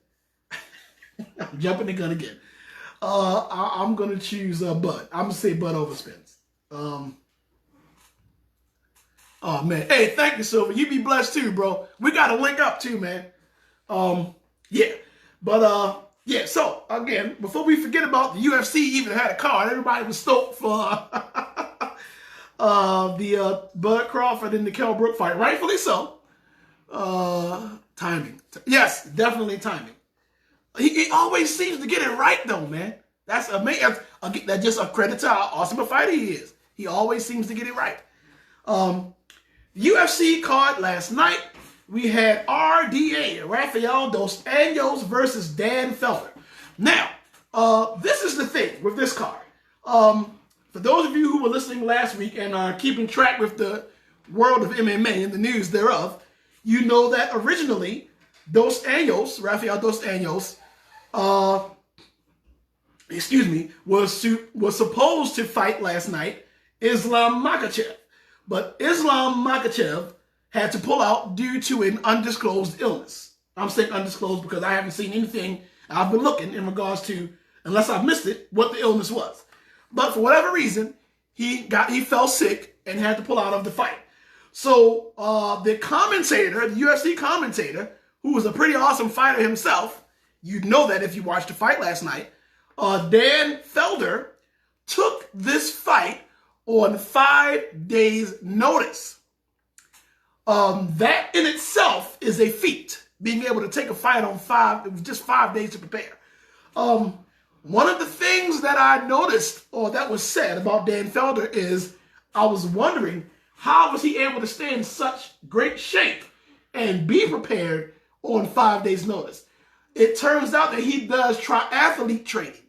I'm jumping the gun again. I'm gonna choose Bud. I'm gonna say Bud over Spence. Oh man. Hey, thank you, Silver. You be blessed too, bro. We gotta link up too, man. Yeah. But yeah, so again, before we forget about the UFC even had a card, everybody was stoked for the Bud Crawford and the Brook fight. Rightfully so. Timing. Yes, definitely timing. He always seems to get it right though, man. That's amazing. That's just a credit to how awesome a fighter he is. He always seems to get it right. UFC card last night, we had RDA, Rafael dos Anjos versus Dan Felder. Now, this is the thing with this card. For those of you who were listening last week and are keeping track with the world of MMA and the news thereof, you know that originally Rafael dos Anjos, was supposed to fight last night Islam Makhachev. But Islam Makhachev had to pull out due to an undisclosed illness. I'm saying undisclosed because I haven't seen anything. I've been looking in regards to, unless I've missed it, what the illness was. But for whatever reason, he fell sick and had to pull out of the fight. So the commentator, the UFC commentator, who was a pretty awesome fighter himself, you'd know that if you watched the fight last night, Dan Felder took this fight on 5 days' notice. That in itself is a feat, being able to take a fight on it was just 5 days to prepare. One of the things that I noticed, or that was said about Dan Felder, is I was wondering, how was he able to stay in such great shape and be prepared on 5 days' notice? It turns out that he does triathlete training.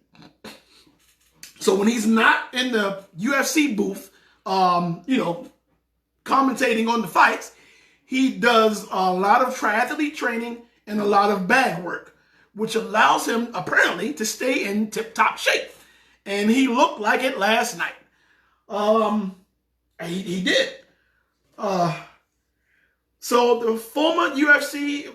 So when he's not in the UFC booth, commentating on the fights, he does a lot of triathlete training and a lot of bag work, which allows him apparently to stay in tip-top shape. And he looked like it last night. He did. So the former UFC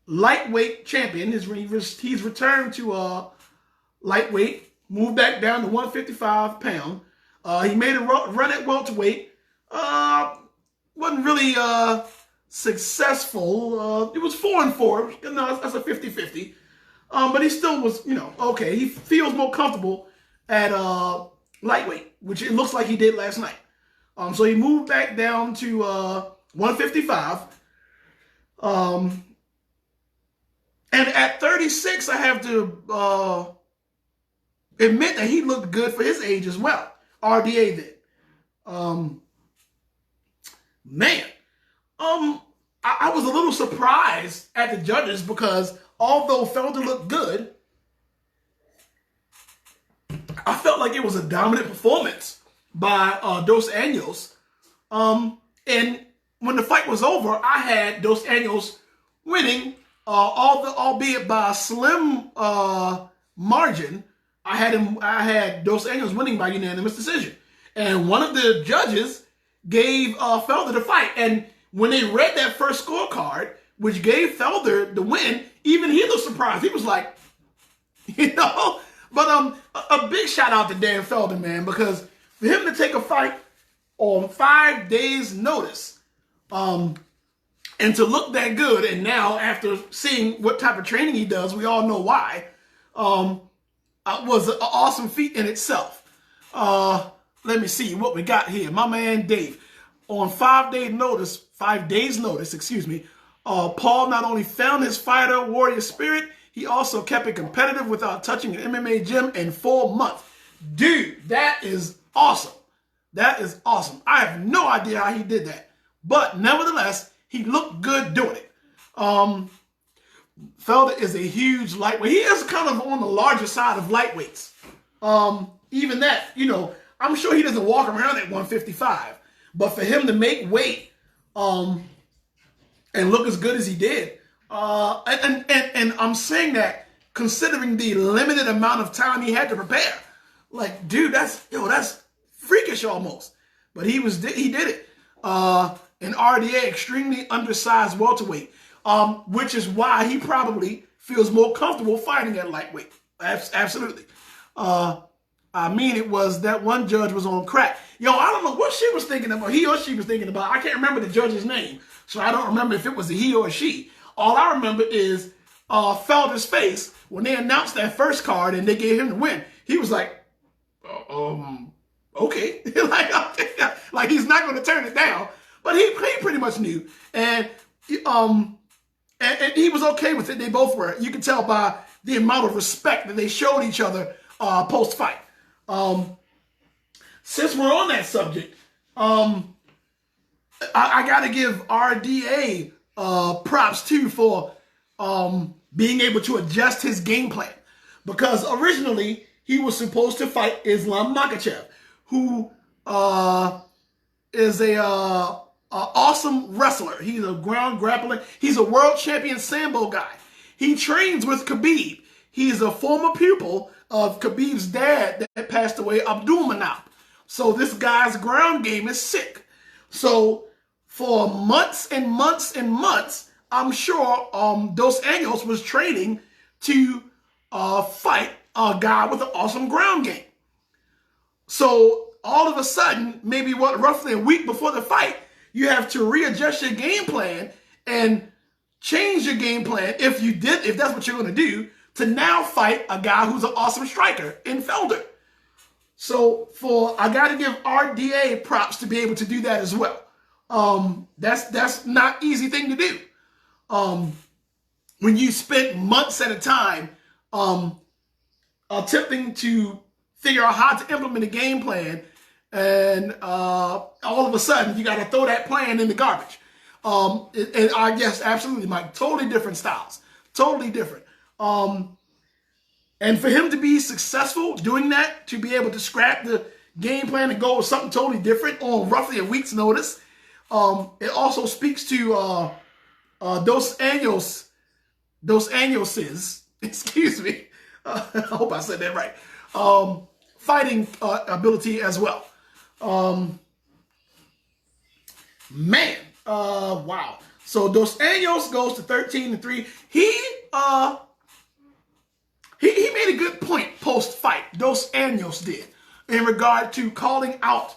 lightweight champion, he's returned to lightweight, moved back down to 155 pound. He made a run at welterweight. Wasn't really successful. It was 4-4. That's a 50-50. But he still was, okay. He feels more comfortable at lightweight, which it looks like he did last night. So he moved back down to 155. And at 36, I have to admit that he looked good for his age as well. RDA did. Man, I was a little surprised at the judges because although Felder looked good, I felt like it was a dominant performance by Dos Anjos. And when the fight was over, I had Dos Anjos winning, albeit by a slim margin. I had Dos Anjos winning by unanimous decision. And one of the judges gave Felder the fight. And when they read that first scorecard, which gave Felder the win, even he looked surprised. He was like, But a big shout out to Dan Felder, man, because for him to take a fight on 5 days' notice, and to look that good, and now after seeing what type of training he does, we all know why, was an awesome feat in itself. Let me see what we got here. My man Dave, on 5 days notice, Paul not only found his fighter warrior spirit, he also kept it competitive without touching an MMA gym in 4 months. Dude, that is awesome. That is awesome. I have no idea how he did that. But nevertheless, he looked good doing it. Felder is a huge lightweight. He is kind of on the larger side of lightweights. Even that, I'm sure he doesn't walk around at 155. But for him to make weight and look as good as he did, and I'm saying that considering the limited amount of time he had to prepare. Like, dude, that's freakish almost. But he did it. An RDA, extremely undersized welterweight, which is why he probably feels more comfortable fighting at lightweight. Absolutely. It was that one judge was on crack. I don't know what she was thinking about. He or she was thinking about. I can't remember the judge's name, so I don't remember if it was a he or a she. All I remember is Felder's face when they announced that first card and they gave him the win. He was like, okay. like he's not going to turn it down. But he pretty much knew. And he was okay with it. They both were. You can tell by the amount of respect that they showed each other post-fight. Since we're on that subject, I got to give RDA props too for being able to adjust his game plan. Because originally, he was supposed to fight Islam Makhachev, who is a awesome wrestler. He's a ground grappler. He's a world champion Sambo guy. He trains with Khabib. He's a former pupil of Khabib's dad that passed away, Abdulmanap. So this guy's ground game is sick. So for months and months and months, I'm sure Dos Anjos was training to fight a guy with an awesome ground game. So all of a sudden, maybe roughly a week before the fight, you have to readjust your game plan and change your game plan if that's what you're going to do, to now fight a guy who's an awesome striker in Felder. So I got to give RDA props to be able to do that as well. That's not an easy thing to do. When you spend months at a time attempting to figure out how to implement a game plan, and all of a sudden you got to throw that plan in the garbage. And I guess absolutely, Mike, totally different styles, totally different. And for him to be successful doing that, to be able to scrap the game plan and go with something totally different on roughly a week's notice, it also speaks to Dos Anjos's, excuse me, I hope I said that right, fighting ability as well. Wow. So Dos Anjos goes to 13-3. He made a good point post-fight. Dos Anjos did, in regard to calling out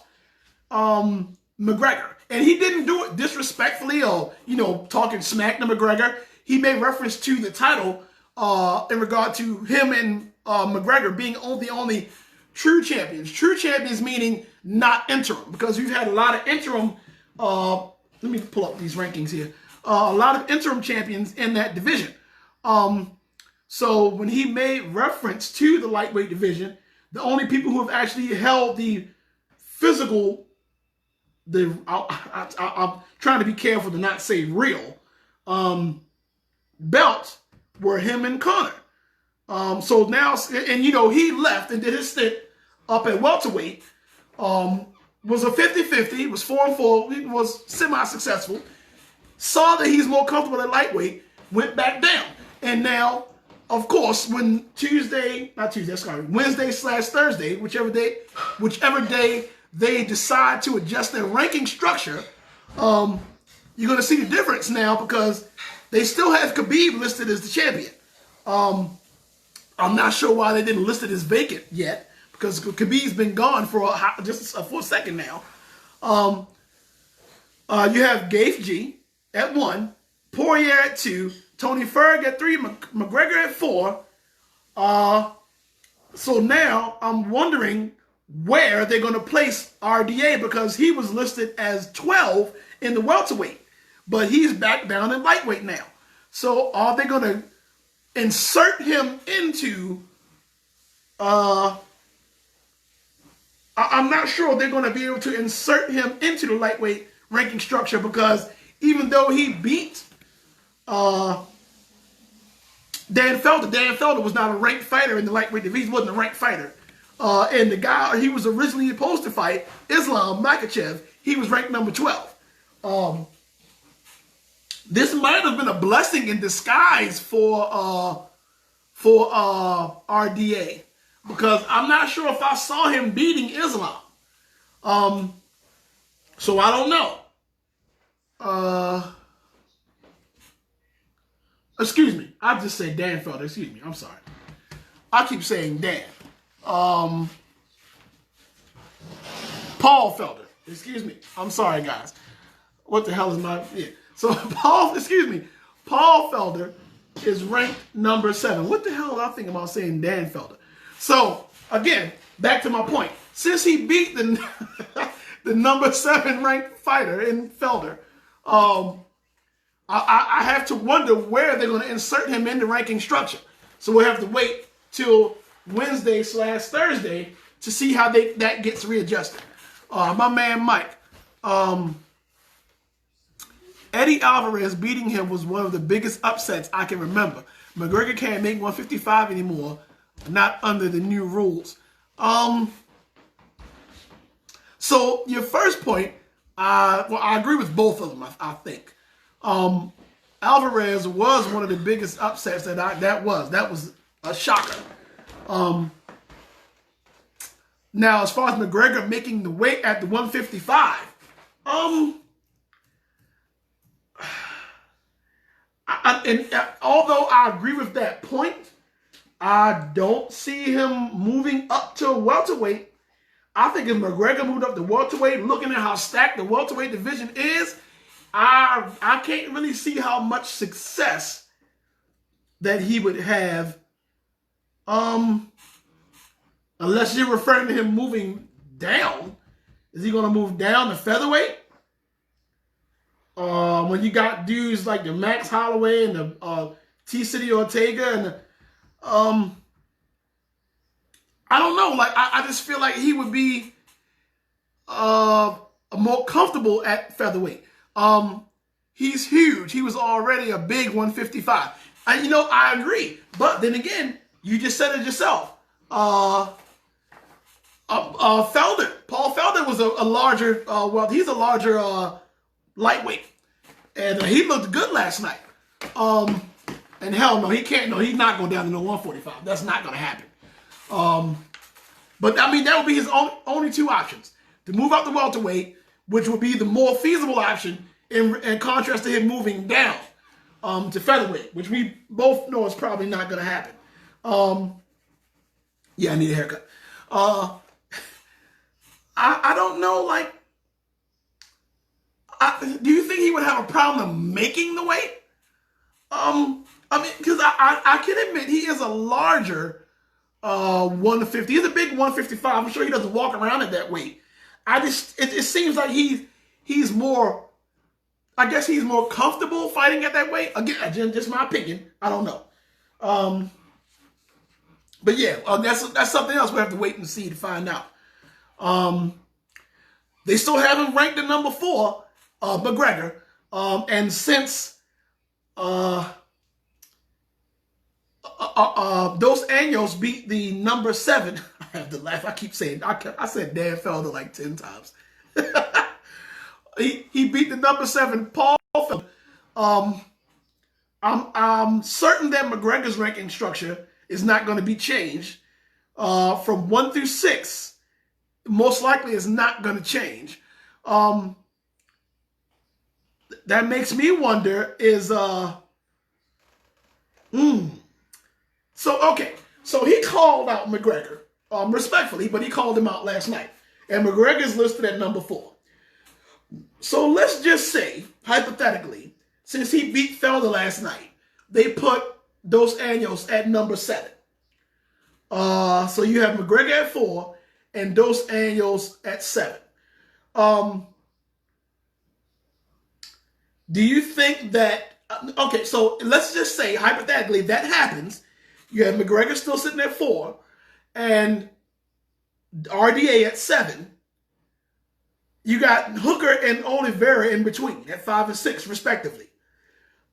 McGregor. And he didn't do it disrespectfully or, talking smack to McGregor. He made reference to the title in regard to him and McGregor being the only true champions. True champions meaning not interim, because we've had a lot of interim, let me pull up these rankings here, a lot of interim champions in that division. So when he made reference to the lightweight division, the only people who have actually held the physical, I'm trying to be careful to not say real, belt were him and Conor. So now, and he left and did his stint up at welterweight, was a 50-50, was 4-4, he was semi-successful, saw that he's more comfortable at lightweight, went back down. And now, of course, when Wednesday/Thursday, whichever day they decide to adjust their ranking structure, you're going to see the difference now, because they still have Khabib listed as the champion. I'm not sure why they didn't list it as vacant yet, because Khabib's been gone for just a second now. You have Gaeth G at 1, Poirier at 2, Tony Ferg at 3, McGregor at 4. So now I'm wondering where they're going to place RDA, because he was listed as 12 in the welterweight, but he's back down in lightweight now. So are they going to insert him into, I'm not sure they're going to be able to insert him into the lightweight ranking structure, because even though he beat Dan Felder was not a ranked fighter in the lightweight division. He wasn't a ranked fighter. And the guy he was originally supposed to fight, Islam Makhachev, he was ranked number 12. This might have been a blessing in disguise for RDA, because I'm not sure if I saw him beating Islam. So I don't know. Excuse me. I just said Dan Felder. Excuse me. I'm sorry. I keep saying Dan. Paul Felder. Excuse me. I'm sorry, guys. What the hell is my... Yeah. So Paul Felder is ranked number 7. What the hell did I think about saying Dan Felder? So, again, back to my point. Since he beat the number 7 ranked fighter in Felder, I have to wonder where they're going to insert him in the ranking structure. So we'll have to wait till Wednesday/Thursday to see how that gets readjusted. My man Mike, Eddie Alvarez beating him was one of the biggest upsets I can remember. McGregor can't make 155 anymore, not under the new rules. So your first point, I agree with both of them. I think Alvarez was one of the biggest upsets that was a shocker. Now, as far as McGregor making the weight at the 155, although I agree with that point, I don't see him moving up to welterweight. I think if McGregor moved up to welterweight, looking at how stacked the welterweight division is, I can't really see how much success that he would have, unless you're referring to him moving down. Is he going to move down to featherweight? When you got dudes like the Max Holloway and the T-City Ortega and the, I don't know. Like I just feel like he would be more comfortable at featherweight. He's huge. He was already a big 155. I agree. But then again, you just said it yourself. Felder, Paul Felder was a larger. He's a larger lightweight, and he looked good last night. And hell no, he can't. No, he's not going down to no 145. That's not going to happen. But I mean, that would be his only two options: to move up to welterweight, which would be the more feasible option, in contrast to him moving down to featherweight, which we both know is probably not going to happen. Yeah, I need a haircut. I don't know. Like, do you think he would have a problem making the weight? I mean, because I can admit he is a larger 150. He's a big 155. I'm sure he doesn't walk around at that weight. It seems like he's more. I guess he's more comfortable fighting at that weight. Again, just my opinion. I don't know. But yeah, that's something else we have to wait and see to find out. They still have him ranked at number 4, McGregor. And since Dos Anjos beat the number 7, I have to laugh. I keep saying, I said Dan Felder like 10 times. He beat the number 7, Paul Felder. I'm certain that McGregor's ranking structure is not going to be changed. From 1 through 6, most likely is not going to change. That makes me wonder is, So he called out McGregor, respectfully, but he called him out last night. And McGregor's listed at number 4. So let's just say, hypothetically, since he beat Felder last night, they put Dos Anjos at number 7. So you have McGregor at 4 and Dos Anjos at 7. Do you think that... Okay, so let's just say, hypothetically, if that happens, you have McGregor still sitting at 4 and RDA at 7. You got Hooker and Oliveira in between at 5 and 6, respectively.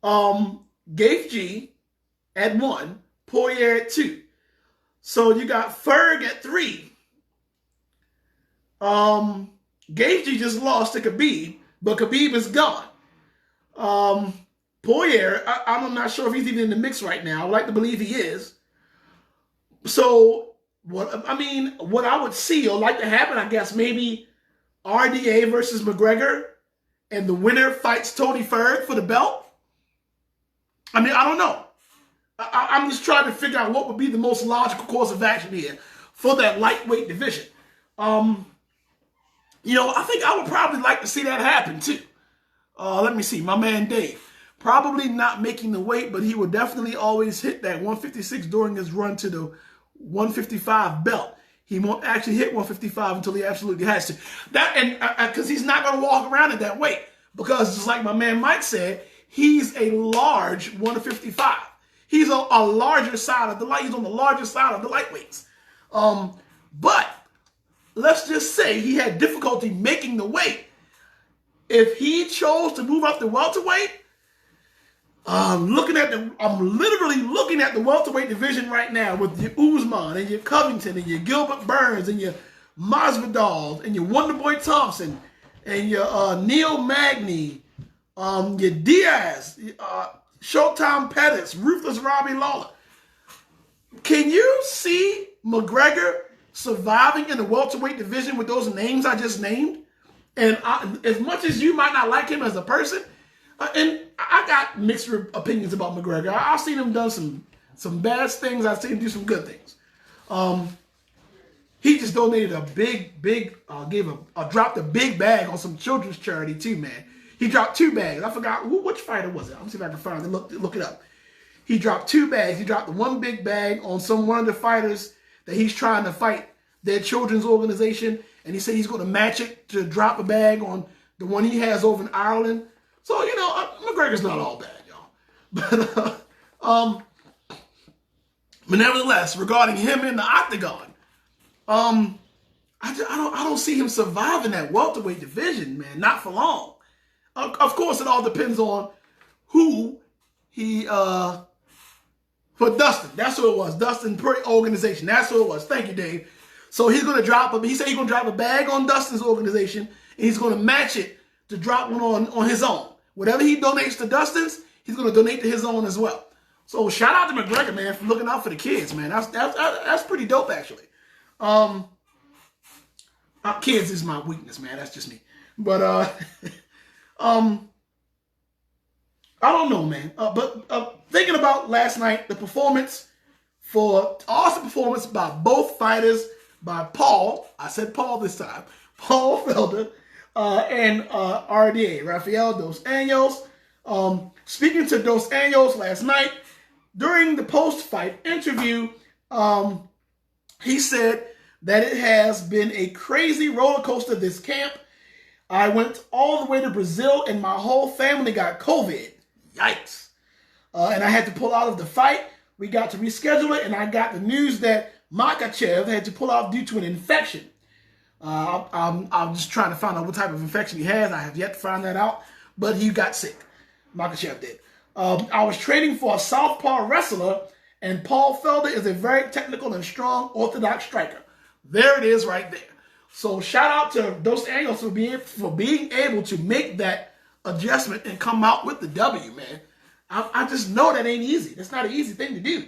Gaethje at 1, Poirier at 2. So you got Ferg at 3. Gaethje just lost to Khabib, but Khabib is gone. Poirier, I'm not sure if he's even in the mix right now. I'd like to believe he is. So, what I would see or like to happen, I guess, maybe RDA versus McGregor, and the winner fights Tony Ferg for the belt. I don't know. I'm just trying to figure out what would be the most logical course of action here for that lightweight division. I think I would probably like to see that happen too. Let me see. My man Dave. Probably not making the weight, but he would definitely always hit that 156 during his run to the 155 belt. He won't actually hit 155 until he absolutely has to. Because he's not going to walk around at that weight. Because just like my man Mike said, he's a large 155. He's a larger side of the light. He's on the larger side of the lightweights. But let's just say he had difficulty making the weight. If he chose to move up to welterweight, I'm literally looking at the welterweight division right now with your Usman and your Covington and your Gilbert Burns and your Masvidal and your Wonderboy Thompson and your Neil Magny, your Diaz, Showtime Pettis, Ruthless Robbie Lawler. Can you see McGregor surviving in the welterweight division with those names I just named? And as much as you might not like him as a person, and I got mixed opinions about McGregor. I've seen him done some bad things. I've seen him do some good things. He just donated a dropped a big bag on some children's charity too, man. He dropped 2 bags. I forgot which fighter was it. I'm gonna see if I can find it. Look it up. He dropped 2 bags. He dropped one big bag on one of the fighters that he's trying to fight, their children's organization, and he said he's going to match it to drop a bag on the one he has over in Ireland. So, McGregor's not all bad, y'all. But nevertheless, regarding him in the octagon, I don't see him surviving that welterweight division, man. Not for long. Of course, it all depends on who he for Dustin. That's who it was. Dustin per organization. That's who it was. Thank you, Dave. So he said he's going to drop a bag on Dustin's organization, and he's going to match it to drop one on his own. Whatever he donates to Dustin's, he's going to donate to his own as well. So shout out to McGregor, man, for looking out for the kids, man. That's pretty dope, actually. Kids is my weakness, man. That's just me. But I don't know, man. But thinking about last night, the performance awesome performance by both fighters, by Paul. I said Paul this time. Paul Felder. And RDA, Rafael Dos Anjos. Speaking to Dos Anjos last night, during the post-fight interview, he said that it has been a crazy roller coaster this camp. I went all the way to Brazil and my whole family got COVID. Yikes. And I had to pull out of the fight. We got to reschedule it, and I got the news that Makhachev had to pull out due to an infection. I'm just trying to find out what type of infection he has. I have yet to find that out, but he got sick. Makhachev did. I was training for a southpaw wrestler, and Paul Felder is a very technical and strong orthodox striker. There it is right there. So shout out to Dos Anjos for being able to make that adjustment and come out with the W, man. I just know that ain't easy. That's not an easy thing to do.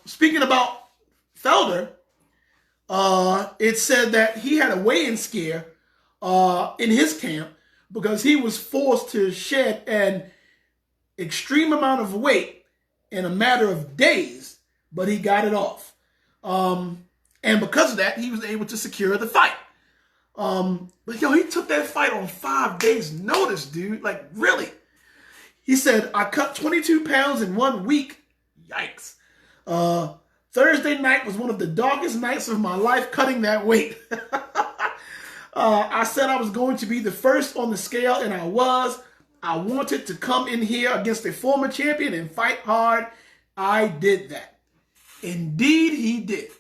Speaking about Felder, it said that he had a weigh-in scare in his camp because he was forced to shed an extreme amount of weight in a matter of days, but he got it off. And because of that, he was able to secure the fight. But he took that fight on 5 days' notice, dude. Like, really? He said, I cut 22 pounds in 1 week. Yikes. Thursday night was one of the darkest nights of my life cutting that weight. I said I was going to be the first on the scale, and I was. I wanted to come in here against a former champion and fight hard. I did that. Indeed, he did.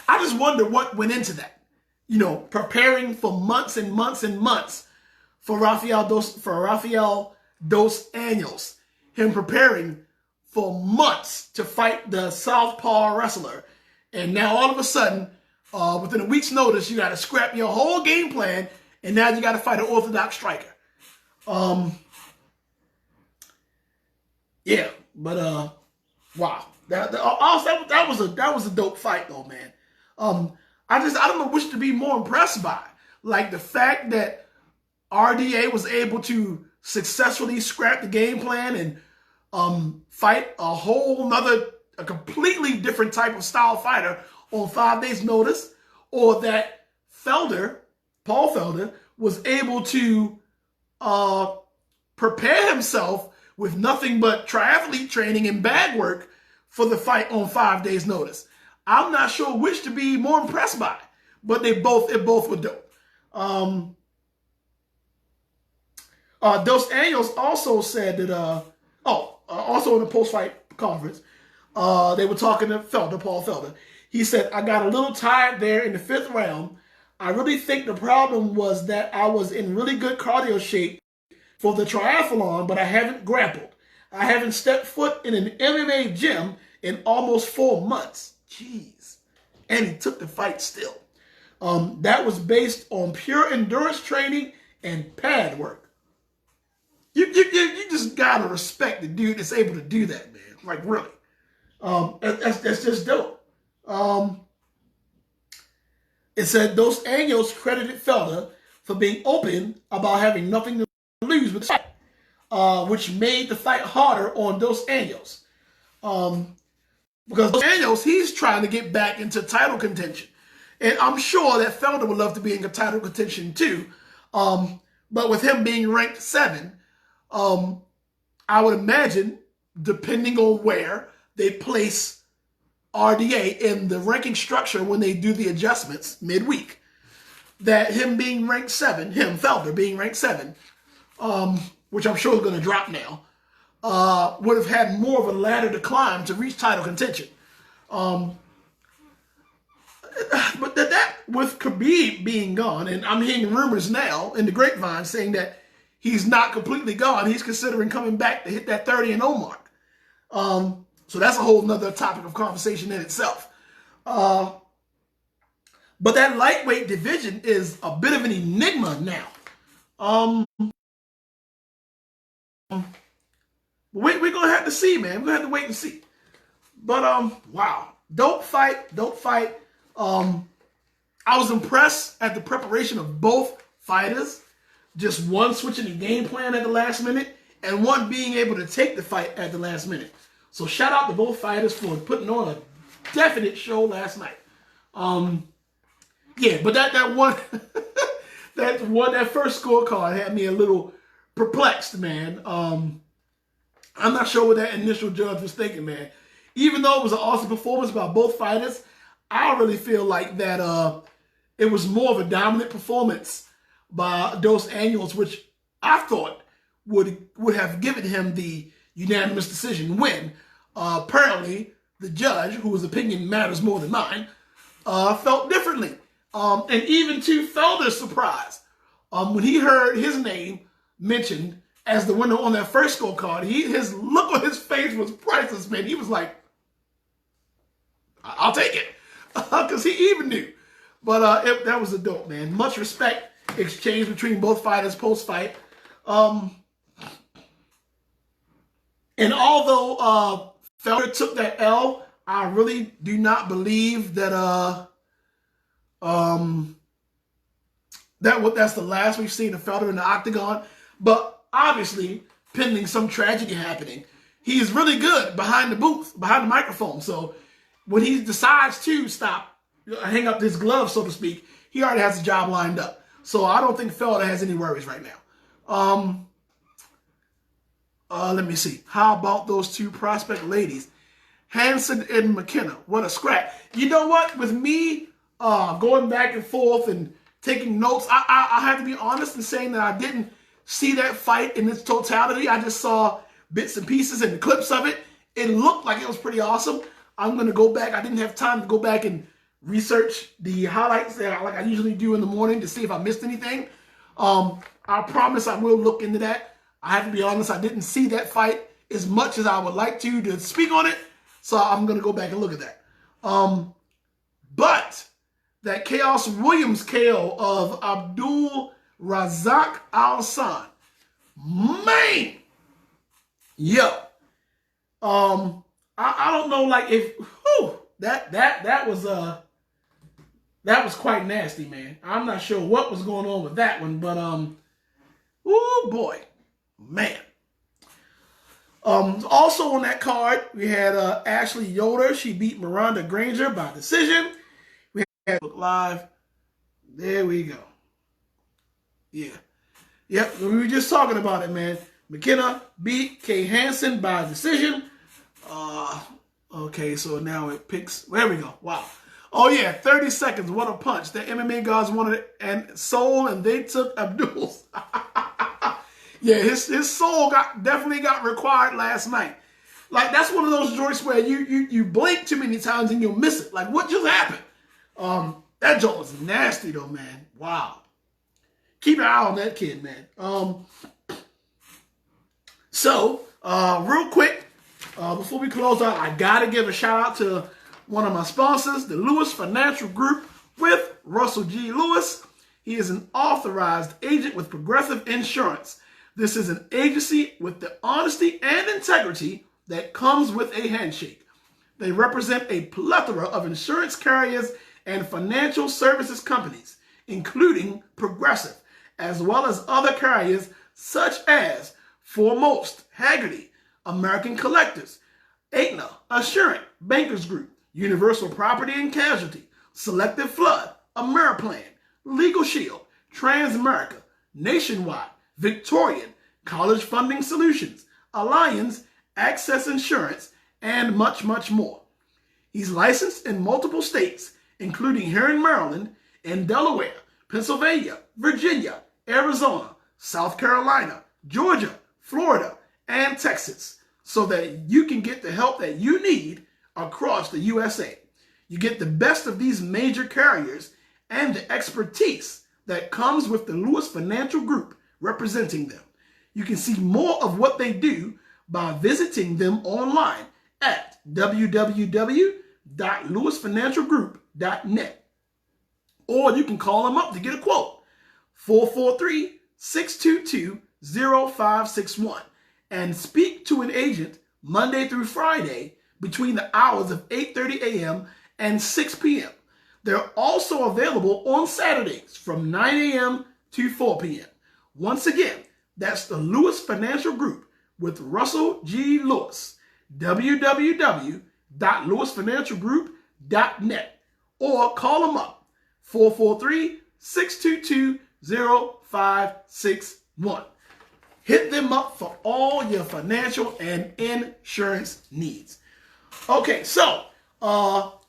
I just wonder what went into that. preparing for months and months and months for Rafael dos Anjos. Him preparing for months to fight the southpaw wrestler. And now all of a sudden, within a week's notice, you got to scrap your whole game plan, and now you got to fight an orthodox striker. Yeah, but wow, that was a dope fight though, man. I don't know which to be more impressed by, like the fact that RDA was able to successfully scrap the game plan and fight a completely different type of style fighter on 5 days' notice, or that Paul Felder, was able to prepare himself with nothing but triathlete training and bag work for the fight on 5 days' notice. I'm not sure which to be more impressed by, but it both were dope. Dos Anjos also said that, also in the post-fight conference, they were talking to Paul Felder. He said, I got a little tired there in the 5th round. I really think the problem was that I was in really good cardio shape for the triathlon, but I haven't grappled. I haven't stepped foot in an MMA gym in almost 4 months. Jeez. And he took the fight still. That was based on pure endurance training and pad work. You just gotta respect the dude that's able to do that, man. Like, really. That's just dope. It said Dos Anjos credited Felder for being open about having nothing to lose with the fight, which made the fight harder on Dos Anjos. Because Dos Anjos, he's trying to get back into title contention. And I'm sure that Felder would love to be in title contention too. But with him being ranked 7, I would imagine, depending on where they place RDA in the ranking structure when they do the adjustments midweek, that him being ranked 7, Felder being ranked 7, which I'm sure is going to drop now, would have had more of a ladder to climb to reach title contention. But that with Khabib being gone, and I'm hearing rumors now in the grapevine saying that he's not completely gone. He's considering coming back to hit that 30-0 mark. So that's a whole nother topic of conversation in itself. But that lightweight division is a bit of an enigma now. We're going to have to see, man. We're going to have to wait and see. But, wow. Dope fight. I was impressed at the preparation of both fighters. Just one switching the game plan at the last minute, and one being able to take the fight at the last minute. So shout out to both fighters for putting on a definite show last night. Yeah, but that one, that first scorecard had me a little perplexed, man. I'm not sure what that initial judge was thinking, man. Even though it was an awesome performance by both fighters, I really feel like that it was more of a dominant performance by Dos Anjos, which I thought would have given him the unanimous decision win. Apparently, the judge, whose opinion matters more than mine, felt differently. And even to Felder's surprise, when he heard his name mentioned as the winner on that first scorecard, his look on his face was priceless, man. He was like, I'll take it. Because he even knew. But that was a dope, man. Much respect exchanged between both fighters post-fight. And although Felder took that L, I really do not believe that that's the last we've seen of Felder in the octagon. But obviously, pending some tragedy happening, he's really good behind the booth, behind the microphone. So when he decides to hang up his glove, so to speak, he already has a job lined up. So I don't think Felder has any worries right now. Let me see. How about those two prospect ladies? Hansen and McKenna. What a scrap. You know what? With me going back and forth and taking notes, I have to be honest in saying that I didn't see that fight in its totality. I just saw bits and pieces and the clips of it. It looked like it was pretty awesome. I'm going to go back. I didn't have time to go back and research the highlights that like I usually do in the morning to see if I missed anything. I promise I will look into that. I have to be honest, I didn't see that fight as much as I would like to speak on it. So I'm going to go back and look at that. But that Chaos Williams KO of Abdul Razak Al-San, man, yo, I don't know, like if that was quite nasty, man. I'm not sure what was going on with that one, but oh boy, man. Also on that card, we had Ashley Yoder. She beat Miranda Granger by decision. We had live. There we go. Yeah. Yep, we were just talking about it, man. McKenna beat Kay Hansen by decision. Okay, so now it picks. There we go. Wow. Oh, yeah, 30 seconds. What a punch. The MMA gods wanted and soul, and they took Abdul's. Yeah, his soul definitely got required last night. Like, that's one of those joints where you blink too many times and you'll miss it. Like, what just happened? That joint was nasty, though, man. Wow. Keep an eye on that kid, man. So, real quick, before we close out, I got to give a shout out to one of my sponsors, the Lewis Financial Group with Russell G. Lewis. He is an authorized agent with Progressive Insurance. This is an agency with the honesty and integrity that comes with a handshake. They represent a plethora of insurance carriers and financial services companies, including Progressive, as well as other carriers such as Foremost, Haggerty, American Collectors, Aetna, Assurant, Bankers Group, Universal Property and Casualty, Selective Flood, Ameriplan, Legal Shield, Transamerica, Nationwide, Victorian, College Funding Solutions, Alliance, Access Insurance, and much, much more. He's licensed in multiple states, including here in Maryland, in Delaware, Pennsylvania, Virginia, Arizona, South Carolina, Georgia, Florida, and Texas, so that you can get the help that you need across the USA. You get the best of these major carriers and the expertise that comes with the Lewis Financial Group representing them. You can see more of what they do by visiting them online at www.lewisfinancialgroup.net. Or you can call them up to get a quote, 443-622-0561, and speak to an agent Monday through Friday between the hours of 8:30 a.m. and 6 p.m. They're also available on Saturdays from 9 a.m. to 4 p.m. Once again, that's the Lewis Financial Group with Russell G. Lewis, www.lewisfinancialgroup.net, or call them up, 443-622-0561. Hit them up for all your financial and insurance needs. Okay, so not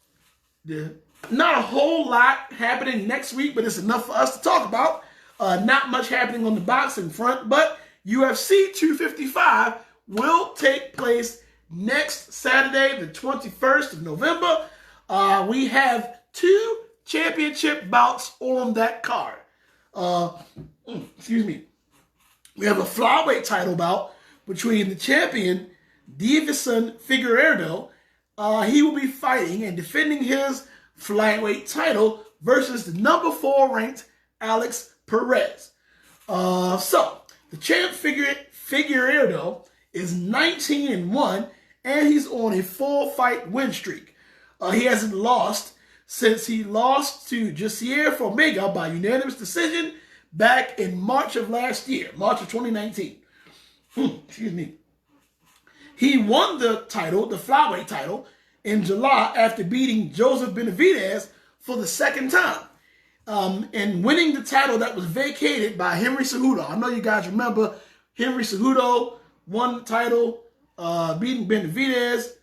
a whole lot happening next week, but it's enough for us to talk about. Not much happening on the boxing front, but UFC 255 will take place next Saturday, the 21st of November. We have 2 championship bouts on that card. Excuse me. We have a flyweight title bout between the champion, Davison Figueiredo. He will be fighting and defending his flyweight title versus the number 4 ranked Alex Perez. So the champ Figueiredo is 19-1, and he's on a 4-fight win streak. He hasn't lost since he lost to Jacier Formiga by unanimous decision back in March of last year, March of 2019. Excuse me. He won the title, the flyweight title, in July after beating Joseph Benavidez for the second time. And winning the title that was vacated by Henry Cejudo. I know you guys remember Henry Cejudo won the title, beating Benavidez,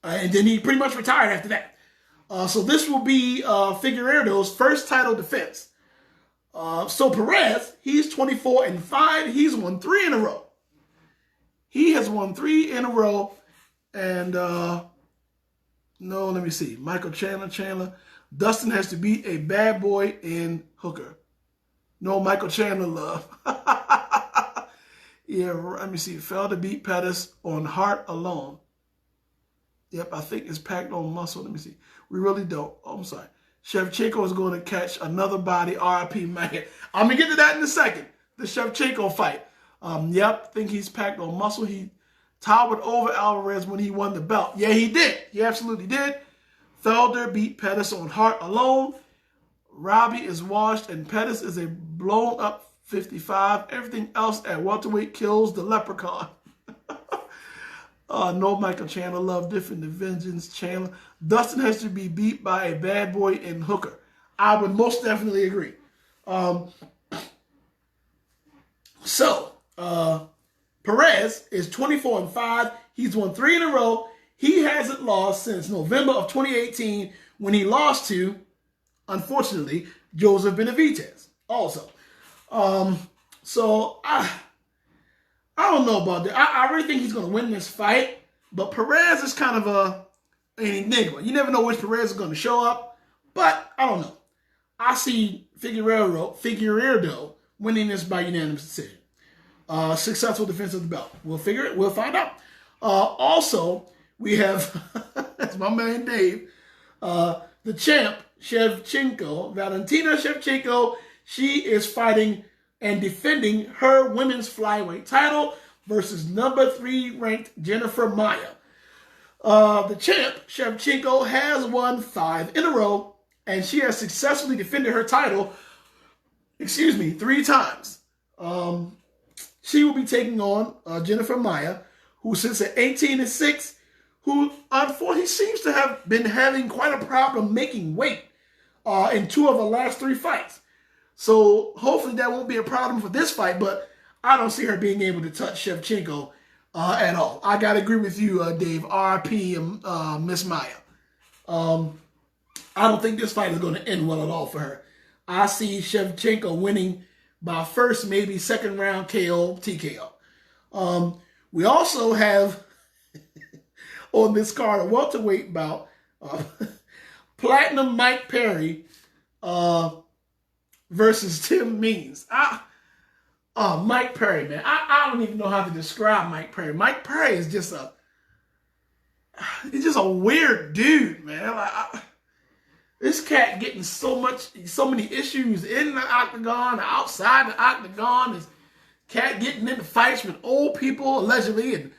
and then he pretty much retired after that. So this will be Figueiredo's first title defense. So Perez, he's 24-5. He's won 3 in a row. He has won 3 in a row. And No, let me see. Michael Chandler. Dustin has to beat a bad boy in Hooker. No Michael Chandler love. Yeah, let me see. Felder beat Pettis on heart alone. Yep, I think it's packed on muscle. Let me see. We really don't. Oh, I'm sorry. Shevchenko is going to catch another body. RIP, man. I'm going to get to that in a second. The Shevchenko fight. Yep, think he's packed on muscle. He towered over Alvarez when he won the belt. Yeah, he did. He absolutely did. Felder beat Pettis on heart alone. Robbie is washed, and Pettis is a blown-up 55. Everything else at welterweight kills the leprechaun. No Michael Chandler love, different divisions. Chandler. Dustin has to be beat by a bad boy in Hooker. I would most definitely agree. Perez is 24-5. He's won 3 in a row. He hasn't lost since November of 2018 when he lost to, unfortunately, Joseph Benavidez also. I don't know about that. I really think he's going to win this fight, but Perez is kind of an enigma. You never know which Perez is going to show up, but I don't know. I see Figueiredo winning this by unanimous decision. Successful defense of the belt. We'll find out. Also, we have, that's my man Dave, the champ, Shevchenko, Valentina Shevchenko. She is fighting and defending her women's flyweight title versus number 3 ranked Jennifer Maia. The champ, Shevchenko, has won 5 in a row, and she has successfully defended her title, 3 times. She will be taking on Jennifer Maia, who sits at 18-6, who unfortunately seems to have been having quite a problem making weight in 2 of her last 3 fights. So hopefully that won't be a problem for this fight, but I don't see her being able to touch Shevchenko at all. I got to agree with you, Dave. RP Miss Maia. I don't think this fight is going to end well at all for her. I see Shevchenko winning by first, maybe second round KO, TKO. We also have on this card a welterweight bout, Platinum Mike Perry versus Tim Means. Mike Perry, man. I don't even know how to describe Mike Perry. Mike Perry is just he's just a weird dude, man. This cat getting so many issues in the octagon, outside the octagon. This cat getting into fights with old people, allegedly, and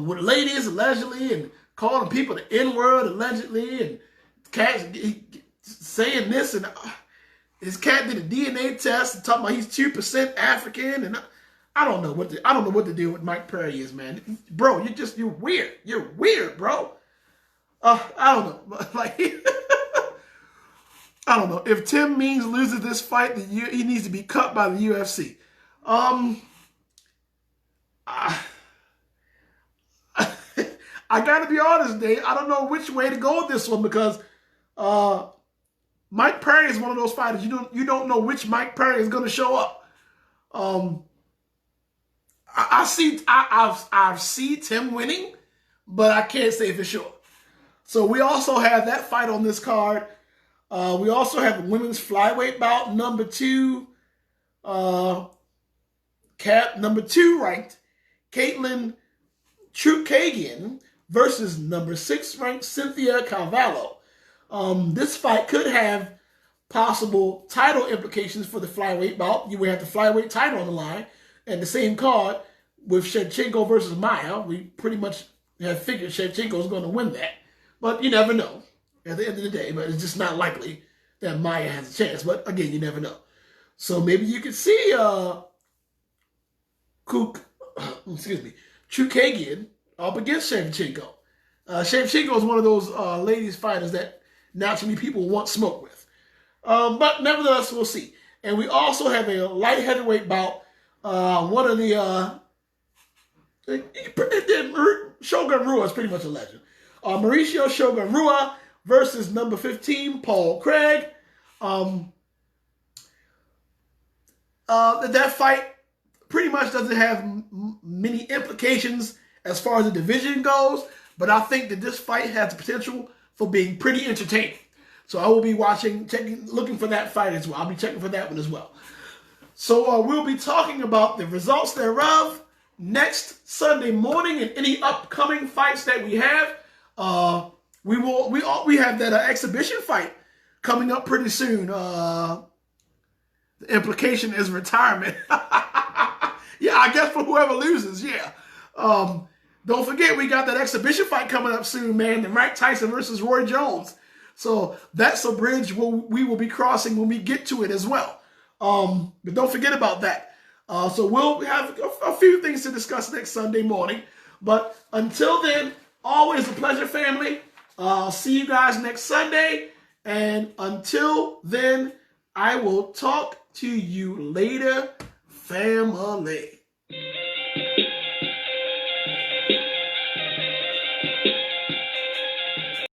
with ladies, allegedly, and calling people the N-word, allegedly, and cats saying this, and his cat did a DNA test and talking about he's 2% African, and I don't know what the deal with Mike Perry is, man. Bro, you're weird. You're weird, bro. I don't know, like. I don't know. If Tim Means loses this fight, he needs to be cut by the UFC. I gotta be honest, Dave. I don't know which way to go with this one because Mike Perry is one of those fighters you don't know which Mike Perry is going to show up. I see Tim winning, but I can't say for sure. So we also have that fight on this card. We also have a women's flyweight bout, number 2 ranked Caitlin Chukagian versus number 6 ranked Cynthia Cavallo. This fight could have possible title implications for the flyweight bout. You would have the flyweight title on the line, and the same card with Shevchenko versus Maia. We pretty much have figured Shevchenko is going to win that, but you never know. At the end of the day, but it's just not likely that Maia has a chance. But again, you never know. So maybe you could see Chukagian up against Shevchenko. Shevchenko is one of those ladies fighters that naturally people want smoke with. But nevertheless, we'll see. And we also have a light heavyweight bout. One of the Shogun Rua is pretty much a legend. Mauricio Shogun Rua versus number 15, Paul Craig. That fight pretty much doesn't have many implications as far as the division goes, but I think that this fight has the potential for being pretty entertaining. So I will be looking for that fight as well. I'll be checking for that one as well. So we'll be talking about the results thereof next Sunday morning and any upcoming fights that we have. We have that exhibition fight coming up pretty soon. The implication is retirement. Yeah, I guess for whoever loses, yeah. Don't forget, we got that exhibition fight coming up soon, man. The Mike Tyson versus Roy Jones. So that's a bridge we will be crossing when we get to it as well. But don't forget about that. So we'll have a few things to discuss next Sunday morning. But until then, always a pleasure, family. See you guys next Sunday. And until then, I will talk to you later, family.